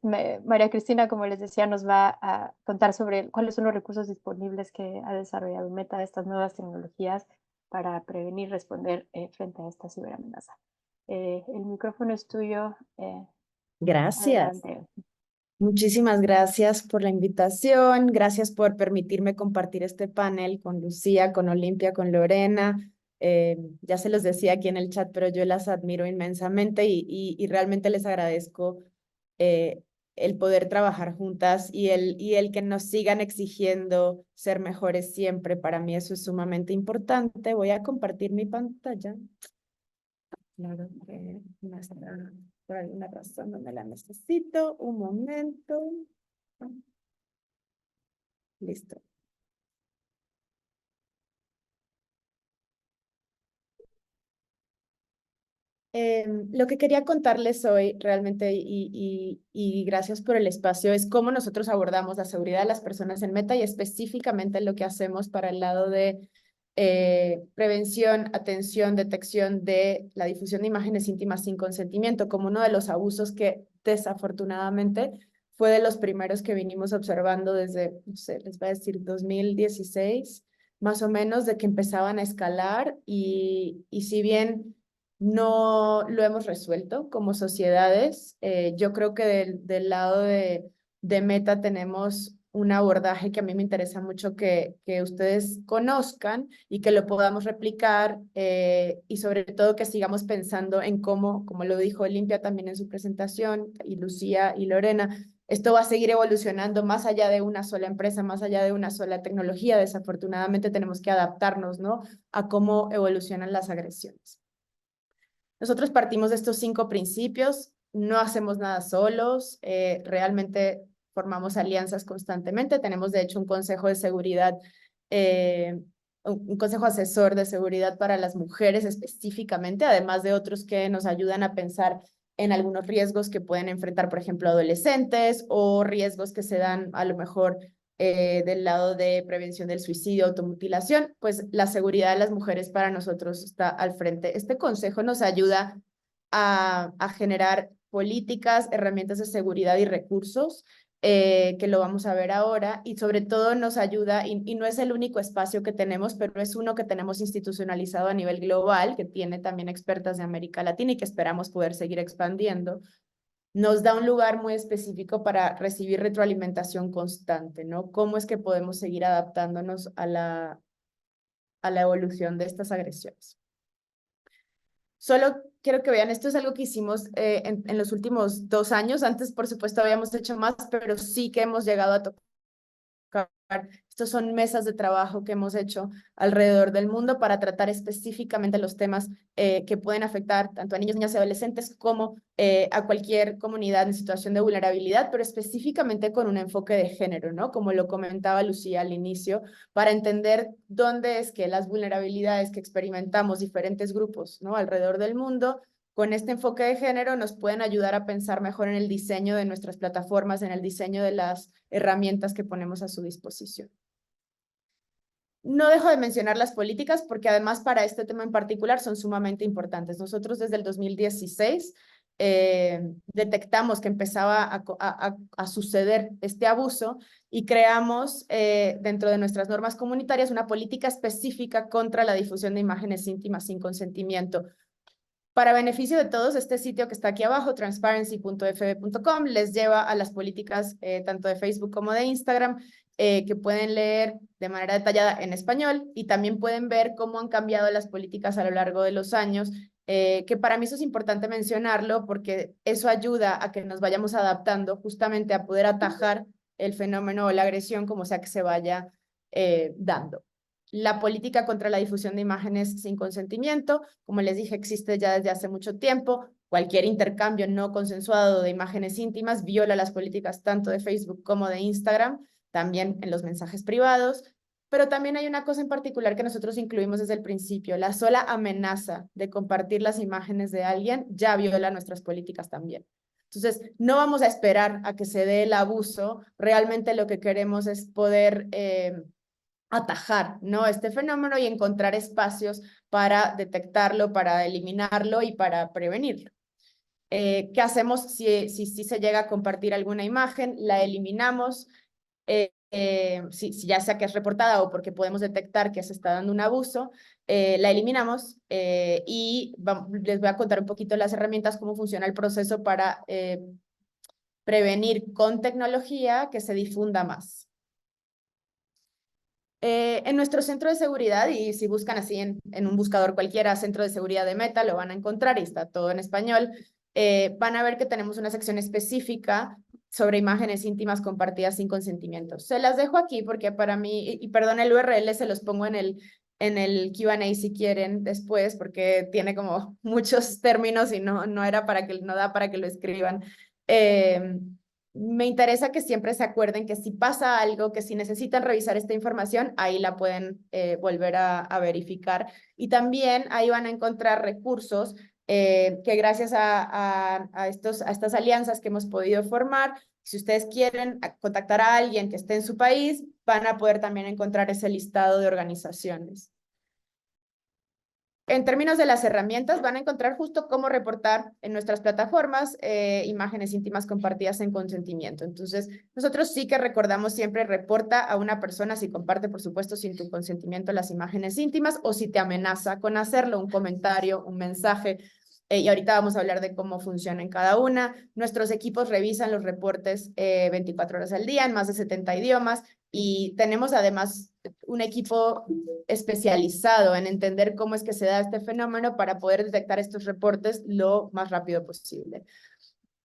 María Cristina, como les decía, nos va a contar sobre cuáles son los recursos disponibles que ha desarrollado Meta de estas nuevas tecnologías para prevenir y responder frente a esta ciberamenaza. El micrófono es tuyo. Gracias. Adelante. Muchísimas gracias por la invitación. Gracias por permitirme compartir este panel con Lucía, con Olimpia, con Lorena. Ya se los decía aquí en el chat, pero yo las admiro inmensamente y realmente les agradezco el poder trabajar juntas y el que nos sigan exigiendo ser mejores siempre. Para mí eso es sumamente importante. Voy a compartir mi pantalla. Claro que no está, por alguna razón no me la necesito. Un momento. Listo. Lo que quería contarles hoy realmente y gracias por el espacio es cómo nosotros abordamos la seguridad de las personas en Meta y específicamente lo que hacemos para el lado de prevención, atención, detección de la difusión de imágenes íntimas sin consentimiento como uno de los abusos que desafortunadamente fue de los primeros que vinimos observando desde, no sé, les voy a decir 2016, más o menos, de que empezaban a escalar y si bien no lo hemos resuelto como sociedades. Yo creo que del lado de Meta tenemos un abordaje que a mí me interesa mucho que ustedes conozcan y que lo podamos replicar y sobre todo que sigamos pensando en cómo, como lo dijo Olimpia también en su presentación y Lucía y Lorena, esto va a seguir evolucionando más allá de una sola empresa, más allá de una sola tecnología. Desafortunadamente tenemos que adaptarnos, ¿no?, a cómo evolucionan las agresiones. Nosotros partimos de estos 5 principios, no hacemos nada solos, realmente formamos alianzas constantemente, tenemos de hecho un consejo de seguridad, un consejo asesor de seguridad para las mujeres específicamente, además de otros que nos ayudan a pensar en algunos riesgos que pueden enfrentar, por ejemplo, adolescentes o riesgos que se dan a lo mejor del lado de prevención del suicidio, automutilación, pues la seguridad de las mujeres para nosotros está al frente. Este consejo nos ayuda a generar políticas, herramientas de seguridad y recursos, que lo vamos a ver ahora, y sobre todo nos ayuda, y no es el único espacio que tenemos, pero es uno que tenemos institucionalizado a nivel global, que tiene también expertas de América Latina y que esperamos poder seguir expandiendo. Nos da un lugar muy específico para recibir retroalimentación constante, ¿no? ¿Cómo es que podemos seguir adaptándonos a la evolución de estas agresiones? Solo quiero que vean, esto es algo que hicimos en los últimos 2 años. Antes, por supuesto, habíamos hecho más, pero sí que hemos llegado a tocar. Estos son mesas de trabajo que hemos hecho alrededor del mundo para tratar específicamente los temas que pueden afectar tanto a niños, niñas y adolescentes como a cualquier comunidad en situación de vulnerabilidad, pero específicamente con un enfoque de género, ¿no? Como lo comentaba Lucía al inicio, para entender dónde es que las vulnerabilidades que experimentamos diferentes grupos, ¿no?, alrededor del mundo, con este enfoque de género nos pueden ayudar a pensar mejor en el diseño de nuestras plataformas, en el diseño de las herramientas que ponemos a su disposición. No dejo de mencionar las políticas porque además para este tema en particular son sumamente importantes. Nosotros desde el 2016 detectamos que empezaba a suceder este abuso y creamos dentro de nuestras normas comunitarias una política específica contra la difusión de imágenes íntimas sin consentimiento. Para beneficio de todos, este sitio que está aquí abajo, transparency.fb.com, les lleva a las políticas tanto de Facebook como de Instagram. que pueden leer de manera detallada en español y también pueden ver cómo han cambiado las políticas a lo largo de los años, que para mí eso es importante mencionarlo porque eso ayuda a que nos vayamos adaptando justamente a poder atajar el fenómeno o la agresión como sea que se vaya dando. La política contra la difusión de imágenes sin consentimiento, como les dije, existe ya desde hace mucho tiempo. Cualquier intercambio no consensuado de imágenes íntimas viola las políticas tanto de Facebook como de Instagram, también en los mensajes privados. Pero también hay una cosa en particular que nosotros incluimos desde el principio. La sola amenaza de compartir las imágenes de alguien ya viola nuestras políticas también. Entonces, no vamos a esperar a que se dé el abuso. Realmente lo que queremos es poder atajar, ¿no?, este fenómeno y encontrar espacios para detectarlo, para eliminarlo y para prevenirlo. ¿Qué hacemos si se llega a compartir alguna imagen? La eliminamos, si ya sea que es reportada o porque podemos detectar que se está dando un abuso, la eliminamos y les voy a contar un poquito las herramientas, cómo funciona el proceso para prevenir con tecnología que se difunda más. En nuestro centro de seguridad, y si buscan así en un buscador cualquiera, centro de seguridad de Meta, lo van a encontrar y está todo en español, van a ver que tenemos una sección específica sobre imágenes íntimas compartidas sin consentimiento. Se las dejo aquí porque para mí, y perdón el URL, se los pongo en el Q&A si quieren después, porque tiene como muchos términos y no da para que lo escriban. Me interesa que siempre se acuerden que si pasa algo, que si necesitan revisar esta información, ahí la pueden volver a verificar. Y también ahí van a encontrar recursos que gracias a estas alianzas que hemos podido formar, si ustedes quieren contactar a alguien que esté en su país, van a poder también encontrar ese listado de organizaciones. En términos de las herramientas, van a encontrar justo cómo reportar en nuestras plataformas imágenes íntimas compartidas en consentimiento. Entonces, nosotros sí que recordamos siempre, reporta a una persona si comparte, por supuesto, sin tu consentimiento las imágenes íntimas o si te amenaza con hacerlo, un comentario, un mensaje. Y ahorita vamos a hablar de cómo funciona en cada una. Nuestros equipos revisan los reportes 24 horas al día en más de 70 idiomas y tenemos además un equipo especializado en entender cómo es que se da este fenómeno para poder detectar estos reportes lo más rápido posible.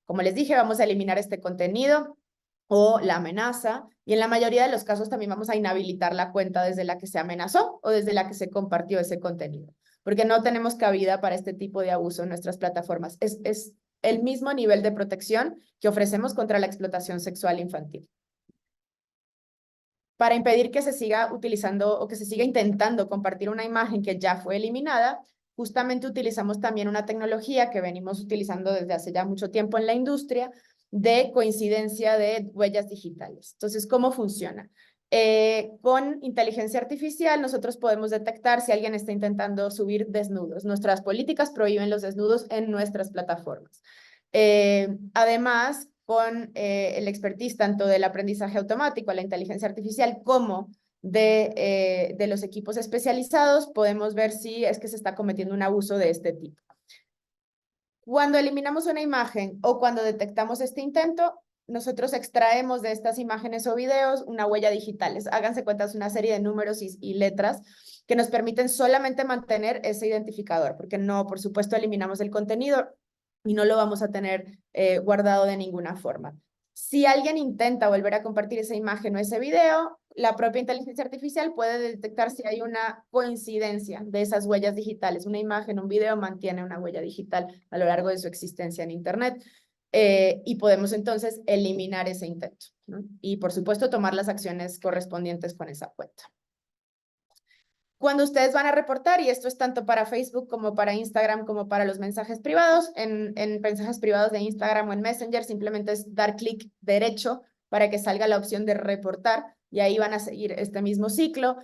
Como les dije, vamos a eliminar este contenido o la amenaza, y en la mayoría de los casos también vamos a inhabilitar la cuenta desde la que se amenazó o desde la que se compartió ese contenido, porque no tenemos cabida para este tipo de abuso en nuestras plataformas. Es el mismo nivel de protección que ofrecemos contra la explotación sexual infantil. Para impedir que se siga utilizando o que se siga intentando compartir una imagen que ya fue eliminada, justamente utilizamos también una tecnología que venimos utilizando desde hace ya mucho tiempo en la industria de coincidencia de huellas digitales. Entonces, ¿cómo funciona? Con inteligencia artificial nosotros podemos detectar si alguien está intentando subir desnudos. Nuestras políticas prohíben los desnudos en nuestras plataformas. Además, con el expertise tanto del aprendizaje automático, la inteligencia artificial, como de los equipos especializados, podemos ver si es que se está cometiendo un abuso de este tipo. Cuando eliminamos una imagen o cuando detectamos este intento, nosotros extraemos de estas imágenes o videos una huella digital. Háganse cuenta, es una serie de números y letras que nos permiten solamente mantener ese identificador, porque no, por supuesto, eliminamos el contenido y no lo vamos a tener guardado de ninguna forma. Si alguien intenta volver a compartir esa imagen o ese video, la propia inteligencia artificial puede detectar si hay una coincidencia de esas huellas digitales. Una imagen, un video mantiene una huella digital a lo largo de su existencia en Internet. Y podemos entonces eliminar ese intento, ¿no? Y por supuesto tomar las acciones correspondientes con esa cuenta. Cuando ustedes van a reportar, y esto es tanto para Facebook como para Instagram como para los mensajes privados, en mensajes privados de Instagram o en Messenger simplemente es dar clic derecho para que salga la opción de reportar y ahí van a seguir este mismo ciclo.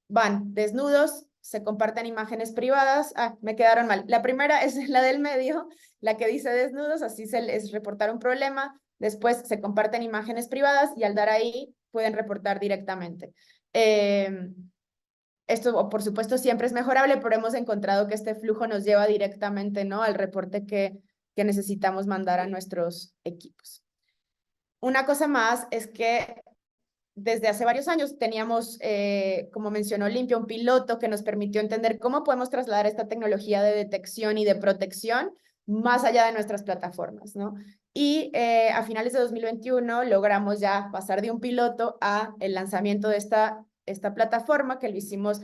Van desnudos, se comparten imágenes privadas. Me quedaron mal. La primera es la del medio, la que dice desnudos, así es reportar un problema. Después se comparten imágenes privadas y al dar ahí pueden reportar directamente. Esto, por supuesto, siempre es mejorable, pero hemos encontrado que este flujo nos lleva directamente, ¿no?, al reporte que necesitamos mandar a nuestros equipos. Una cosa más es que desde hace varios años teníamos, como mencionó Olimpia, un piloto que nos permitió entender cómo podemos trasladar esta tecnología de detección y de protección más allá de nuestras plataformas, ¿no? Y a finales de 2021 logramos ya pasar de un piloto a el lanzamiento de esta plataforma, que lo hicimos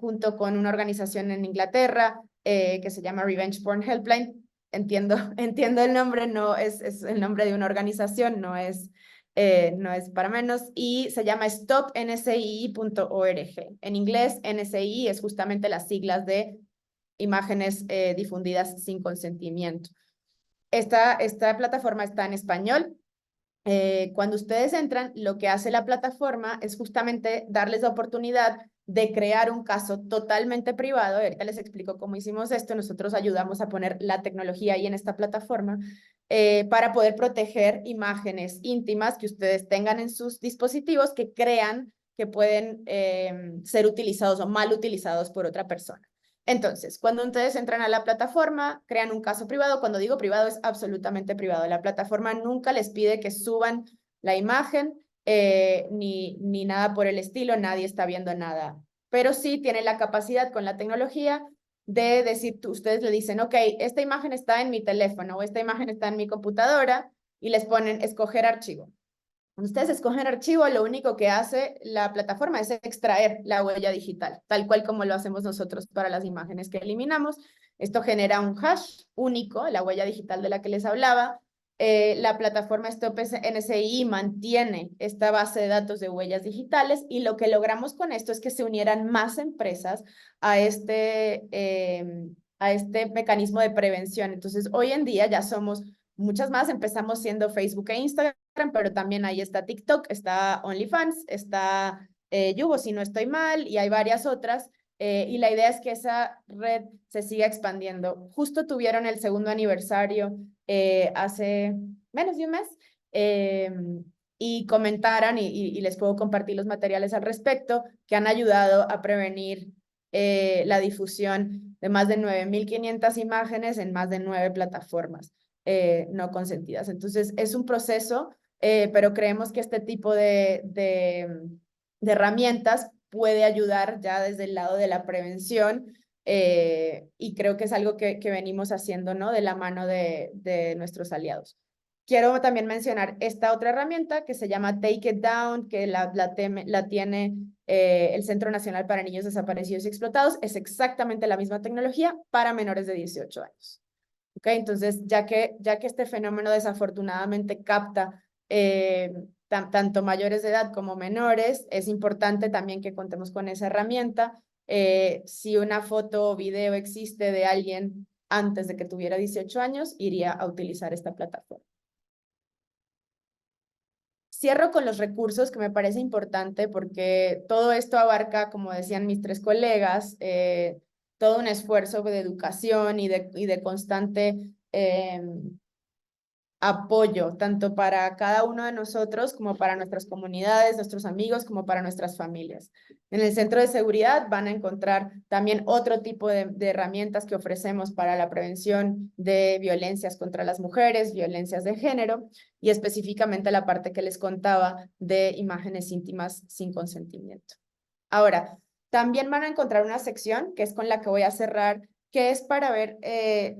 junto con una organización en Inglaterra que se llama Revenge Porn Helpline. Entiendo el nombre, no es el nombre de una organización, no es para menos, y se llama stopnsii.org. En inglés, NSI es justamente las siglas de imágenes difundidas sin consentimiento. Esta plataforma está en español. Cuando ustedes entran, lo que hace la plataforma es justamente darles la oportunidad de crear un caso totalmente privado. Ahorita les explico cómo hicimos esto. Nosotros ayudamos a poner la tecnología ahí en esta plataforma para poder proteger imágenes íntimas que ustedes tengan en sus dispositivos que crean que pueden ser utilizados o mal utilizados por otra persona. Entonces, cuando ustedes entran a la plataforma, crean un caso privado. Cuando digo privado, es absolutamente privado. La plataforma nunca les pide que suban la imagen ni nada por el estilo. Nadie está viendo nada. Pero sí tienen la capacidad con la tecnología de decir, ustedes le dicen, ok, esta imagen está en mi teléfono o esta imagen está en mi computadora y les ponen escoger archivo. Cuando ustedes escogen archivo, lo único que hace la plataforma es extraer la huella digital, tal cual como lo hacemos nosotros para las imágenes que eliminamos. Esto genera un hash único, la huella digital de la que les hablaba. La plataforma StopNSI mantiene esta base de datos de huellas digitales y lo que logramos con esto es que se unieran más empresas a este mecanismo de prevención. Entonces, hoy en día ya somos muchas más. Empezamos siendo Facebook e Instagram, pero también ahí está TikTok, está OnlyFans, está Yubo, si no estoy mal, y hay varias otras. Y la idea es que esa red se siga expandiendo. Justo tuvieron el 2º aniversario hace menos de un mes y comentaran, y les puedo compartir los materiales al respecto, que han ayudado a prevenir la difusión de más de 9.500 imágenes en más de 9 plataformas no consentidas. Entonces, es un proceso, pero creemos que este tipo de herramientas puede ayudar ya desde el lado de la prevención y creo que es algo que venimos haciendo, ¿no? De la mano de nuestros aliados. Quiero también mencionar esta otra herramienta que se llama Take It Down, que la tiene el Centro Nacional para Niños Desaparecidos y Explotados. Es exactamente la misma tecnología para menores de 18 años. ¿Okay? Entonces, ya que este fenómeno desafortunadamente capta tanto mayores de edad como menores, es importante también que contemos con esa herramienta. Si una foto o video existe de alguien antes de que tuviera 18 años, iría a utilizar esta plataforma. Cierro con los recursos, que me parece importante porque todo esto abarca, como decían mis 3 colegas, todo un esfuerzo de educación y de constante apoyo, tanto para cada uno de nosotros como para nuestras comunidades, nuestros amigos, como para nuestras familias. En el Centro de Seguridad van a encontrar también otro tipo de herramientas que ofrecemos para la prevención de violencias contra las mujeres, violencias de género, y específicamente la parte que les contaba de imágenes íntimas sin consentimiento. Ahora, también van a encontrar una sección, que es con la que voy a cerrar, que es para ver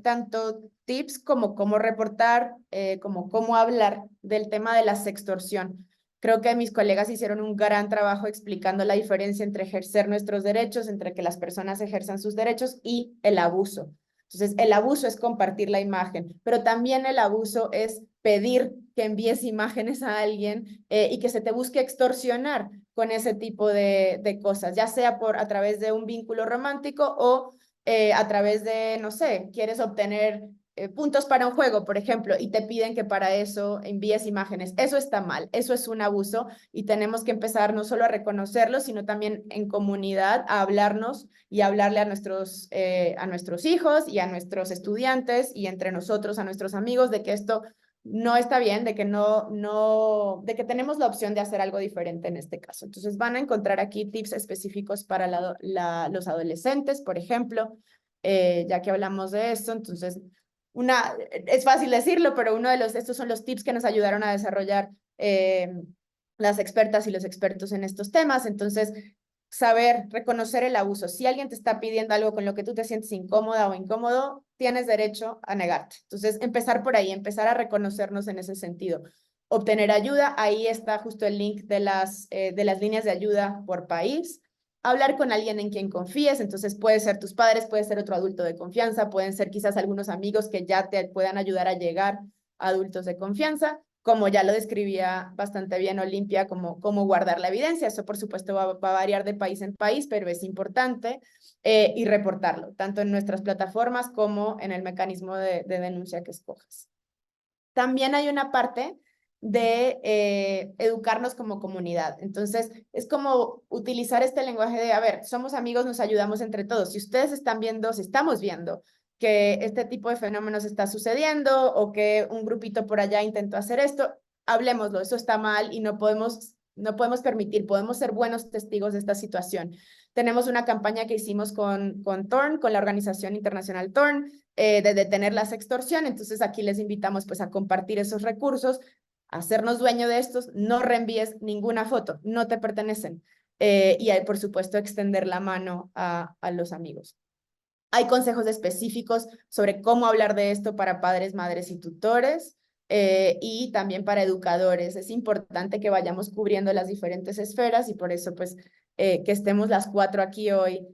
tanto tips como cómo reportar, como cómo hablar del tema de la sextorsión. Creo que mis colegas hicieron un gran trabajo explicando la diferencia entre ejercer nuestros derechos, entre que las personas ejerzan sus derechos y el abuso. Entonces, el abuso es compartir la imagen, pero también el abuso es pedir que envíes imágenes a alguien y que se te busque extorsionar con ese tipo de cosas, ya sea a través de un vínculo romántico o a través de, no sé, quieres obtener puntos para un juego, por ejemplo, y te piden que para eso envíes imágenes. Eso está mal, eso es un abuso y tenemos que empezar no solo a reconocerlo, sino también en comunidad a hablarnos y hablarle a nuestros hijos y a nuestros estudiantes y entre nosotros, a nuestros amigos, de que esto no está bien, de que de que tenemos la opción de hacer algo diferente en este caso. Entonces van a encontrar aquí tips específicos para los adolescentes, por ejemplo, ya que hablamos de esto. Entonces, es fácil decirlo, pero estos son los tips que nos ayudaron a desarrollar las expertas y los expertos en estos temas. Entonces, saber reconocer el abuso. Si alguien te está pidiendo algo con lo que tú te sientes incómoda o incómodo, tienes derecho a negarte. Entonces, empezar por ahí, empezar a reconocernos en ese sentido. Obtener ayuda, ahí está justo el link de las líneas de ayuda por país. Hablar con alguien en quien confíes, entonces puede ser tus padres, puede ser otro adulto de confianza, pueden ser quizás algunos amigos que ya te puedan ayudar a llegar a adultos de confianza, como ya lo describía bastante bien Olimpia, como guardar la evidencia. Eso por supuesto va a variar de país en país, pero es importante y reportarlo, tanto en nuestras plataformas como en el mecanismo de denuncia que escojas. También hay una parte de educarnos como comunidad. Entonces, es como utilizar este lenguaje de, a ver, somos amigos, nos ayudamos entre todos. Si ustedes están viendo, si estamos viendo que este tipo de fenómenos está sucediendo o que un grupito por allá intentó hacer esto, hablemoslo, eso está mal y no podemos permitir, podemos ser buenos testigos de esta situación. Tenemos una campaña que hicimos con Torn, con la organización internacional Torn, de detener la sextorsión. Entonces aquí les invitamos pues a compartir esos recursos, a hacernos dueño de estos, no reenvíes ninguna foto, no te pertenecen. Y hay, por supuesto, extender la mano a los amigos. Hay consejos específicos sobre cómo hablar de esto para padres, madres y tutores, y también para educadores. Es importante que vayamos cubriendo las diferentes esferas y por eso pues que estemos las 4 aquí hoy.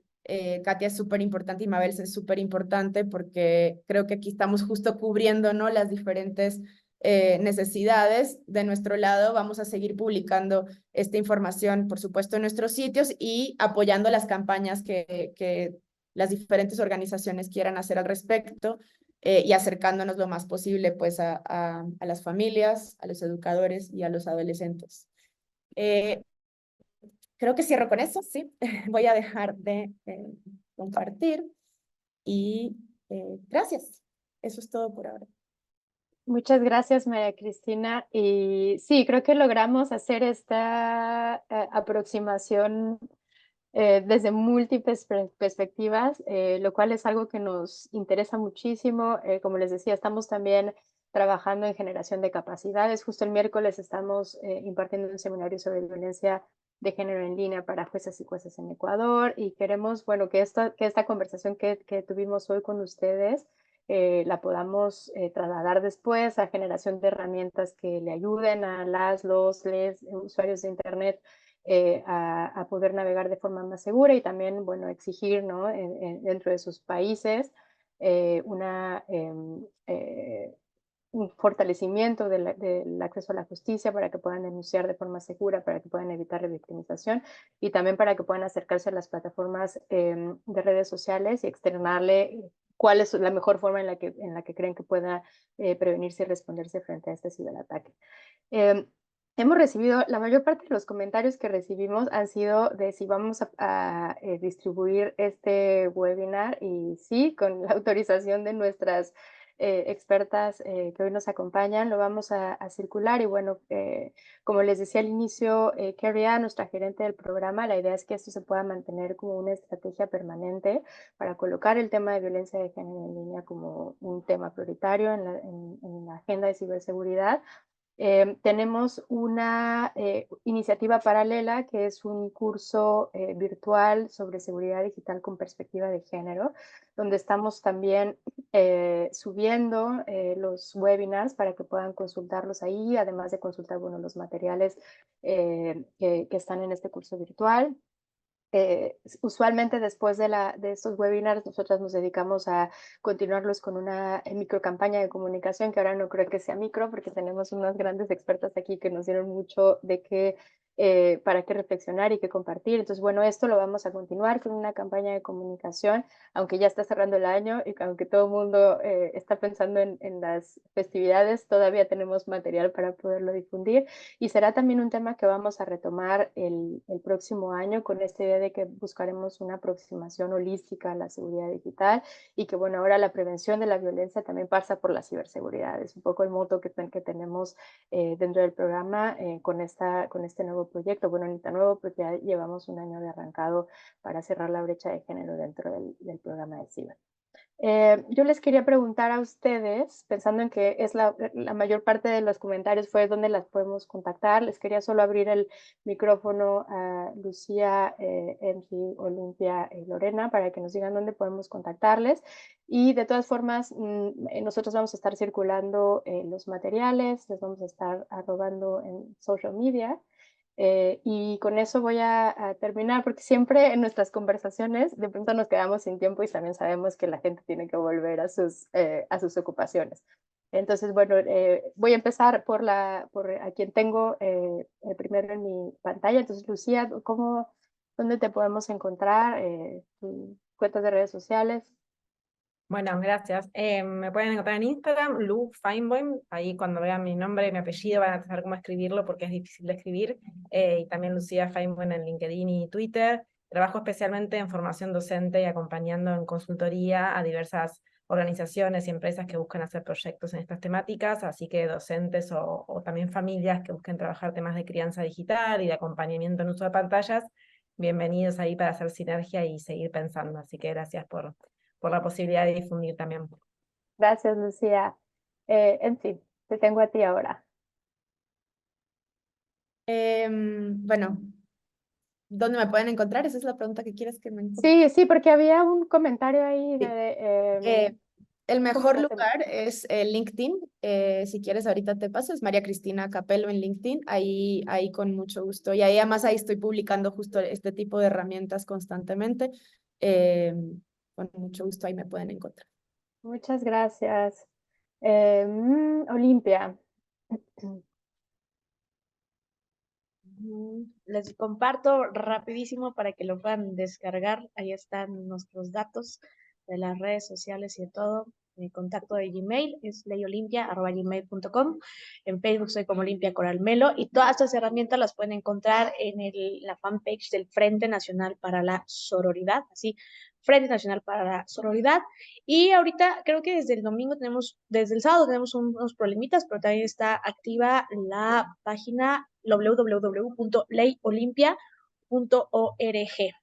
Katia es súper importante y Mabel es súper importante porque creo que aquí estamos justo cubriendo, ¿no?, las diferentes necesidades. De nuestro lado vamos a seguir publicando esta información, por supuesto, en nuestros sitios y apoyando las campañas que las diferentes organizaciones quieran hacer al respecto y acercándonos lo más posible pues a las familias, a los educadores y a los adolescentes. Creo que cierro con eso, sí. Voy a dejar de compartir y gracias. Eso es todo por ahora. Muchas gracias, María Cristina. Y sí, creo que logramos hacer esta aproximación desde múltiples perspectivas, lo cual es algo que nos interesa muchísimo. Como les decía, estamos también trabajando en generación de capacidades. Justo el miércoles estamos impartiendo un seminario sobre violencia de género en línea para jueces y jueces en Ecuador y queremos, bueno, que esta conversación que tuvimos hoy con ustedes la podamos trasladar después a generación de herramientas que le ayuden a los usuarios de Internet a poder navegar de forma más segura y también, bueno, exigir, ¿no?, dentro de sus países un fortalecimiento del acceso a la justicia para que puedan denunciar de forma segura, para que puedan evitar revictimización y también para que puedan acercarse a las plataformas de redes sociales y externarle cuál es la mejor forma en la que creen que pueda prevenirse y responderse frente a este ciberataque. Hemos recibido, la mayor parte de los comentarios que recibimos han sido de si vamos a distribuir este webinar y sí, con la autorización de nuestras expertas que hoy nos acompañan, lo vamos a circular y bueno, como les decía al inicio, Carrie Ann, nuestra gerente del programa, la idea es que esto se pueda mantener como una estrategia permanente para colocar el tema de violencia de género en línea como un tema prioritario en la agenda de ciberseguridad. Tenemos una iniciativa paralela que es un curso virtual sobre seguridad digital con perspectiva de género, donde estamos también subiendo los webinars para que puedan consultarlos ahí, además de consultar, bueno, los materiales que están en este curso virtual. Usualmente después de estos webinars nosotras nos dedicamos a continuarlos con una micro campaña de comunicación que ahora no creo que sea micro porque tenemos unas grandes expertas aquí que nos dieron mucho de qué para qué reflexionar y qué compartir. Entonces, bueno, esto lo vamos a continuar con una campaña de comunicación, aunque ya está cerrando el año y aunque todo el mundo está pensando en las festividades, todavía tenemos material para poderlo difundir y será también un tema que vamos a retomar el próximo año con esta idea de que buscaremos una aproximación holística a la seguridad digital y que, bueno, ahora la prevención de la violencia también pasa por la ciberseguridad. Es un poco el moto que tenemos dentro del programa con este nuevo proyecto. Bueno, ni tan nuevo, porque ya llevamos un año de arrancado para cerrar la brecha de género dentro del programa de Ciber. Yo les quería preguntar a ustedes, pensando en que es la mayor parte de los comentarios fue dónde las podemos contactar, les quería solo abrir el micrófono a Lucía, Enfi, Olimpia y Lorena para que nos digan dónde podemos contactarles. Y de todas formas, nosotros vamos a estar circulando los materiales, les vamos a estar arrobando en social media. Y con eso voy a terminar, porque siempre en nuestras conversaciones de pronto nos quedamos sin tiempo y también sabemos que la gente tiene que volver a sus ocupaciones. Entonces, bueno, voy a empezar por a quien tengo primero en mi pantalla. Entonces, Lucía, ¿dónde te podemos encontrar? ¿Tu cuentas de redes sociales? Bueno, gracias. Me pueden encontrar en Instagram, Lu Feinboim. Ahí cuando vean mi nombre y mi apellido van a saber cómo escribirlo porque es difícil de escribir. Y también Lucía Feinboim en LinkedIn y Twitter. Trabajo especialmente en formación docente y acompañando en consultoría a diversas organizaciones y empresas que buscan hacer proyectos en estas temáticas, así que docentes o también familias que busquen trabajar temas de crianza digital y de acompañamiento en uso de pantallas. Bienvenidos ahí para hacer sinergia y seguir pensando. Así que gracias por la posibilidad de difundir también. Gracias, Lucía. En fin, te tengo a ti ahora. Bueno, ¿dónde me pueden encontrar? Esa es la pregunta que quieres que me Sí, sí, porque había un comentario ahí Sí. de... El ¿cómo mejor lo tengo? lugar es LinkedIn. Si quieres, ahorita te paso. Es María Cristina Capello en LinkedIn. Ahí con mucho gusto. Y ahí además ahí estoy publicando justo este tipo de herramientas constantemente. Con mucho gusto ahí me pueden encontrar. Muchas gracias. Olimpia. Les comparto rapidísimo para que lo puedan descargar. Ahí están nuestros datos de las redes sociales y de todo. Mi contacto de Gmail es leyolimpia@gmail.com. En Facebook soy como Olimpia Coralmelo y todas estas herramientas las pueden encontrar en la fanpage del Frente Nacional para la Sororidad, así, Frente Nacional para la Sororidad. Y ahorita creo que desde el sábado tenemos unos problemitas, pero también está activa la página www.leyolimpia.org.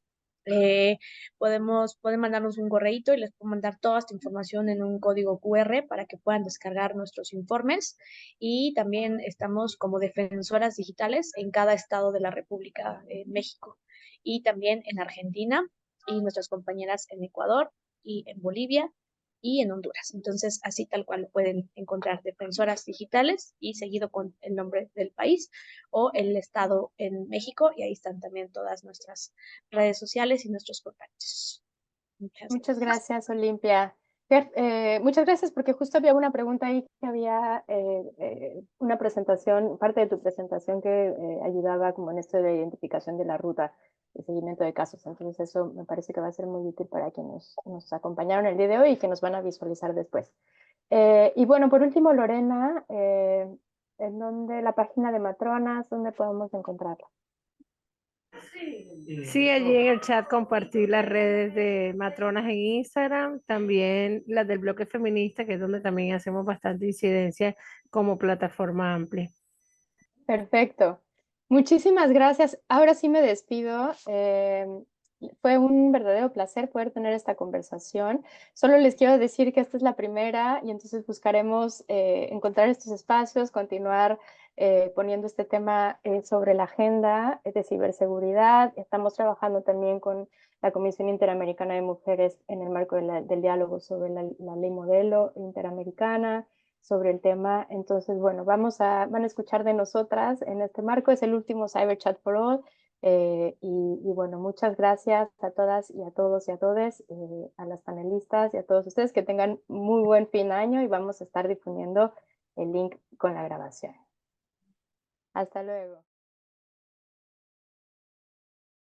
Pueden mandarnos un correíto y les puedo mandar toda esta información en un código QR para que puedan descargar nuestros informes. Y también estamos como defensoras digitales en cada estado de la República en México y también en Argentina y nuestras compañeras en Ecuador y en Bolivia y en Honduras. Entonces, así tal cual pueden encontrar defensoras digitales y seguido con el nombre del país o el estado en México y ahí están también todas nuestras redes sociales y nuestros contactos. Muchas gracias, Olimpia. Muchas gracias porque justo había una pregunta ahí que había una presentación, parte de tu presentación que ayudaba como en esto de identificación de la ruta de seguimiento de casos. Entonces eso me parece que va a ser muy útil para quienes nos acompañaron el día de hoy y que nos van a visualizar después. Y bueno, por último, Lorena, ¿en dónde la página de Matronas, dónde podemos encontrarla? Sí, allí en el chat compartí las redes de Matronas en Instagram, también las del bloque feminista, que es donde también hacemos bastante incidencia como plataforma amplia. Perfecto. Muchísimas gracias. Ahora sí me despido. Fue un verdadero placer poder tener esta conversación. Solo les quiero decir que esta es la primera y entonces buscaremos encontrar estos espacios, continuar poniendo este tema sobre la agenda de ciberseguridad. Estamos trabajando también con la Comisión Interamericana de Mujeres en el marco del diálogo sobre la ley modelo interamericana sobre el tema. Entonces, bueno, van a escuchar de nosotras en este marco. Es el último Cyber Chat for All. Y bueno, muchas gracias a todas y a todos y a todes, a las panelistas y a todos ustedes que tengan muy buen fin de año y vamos a estar difundiendo el link con la grabación. Hasta luego.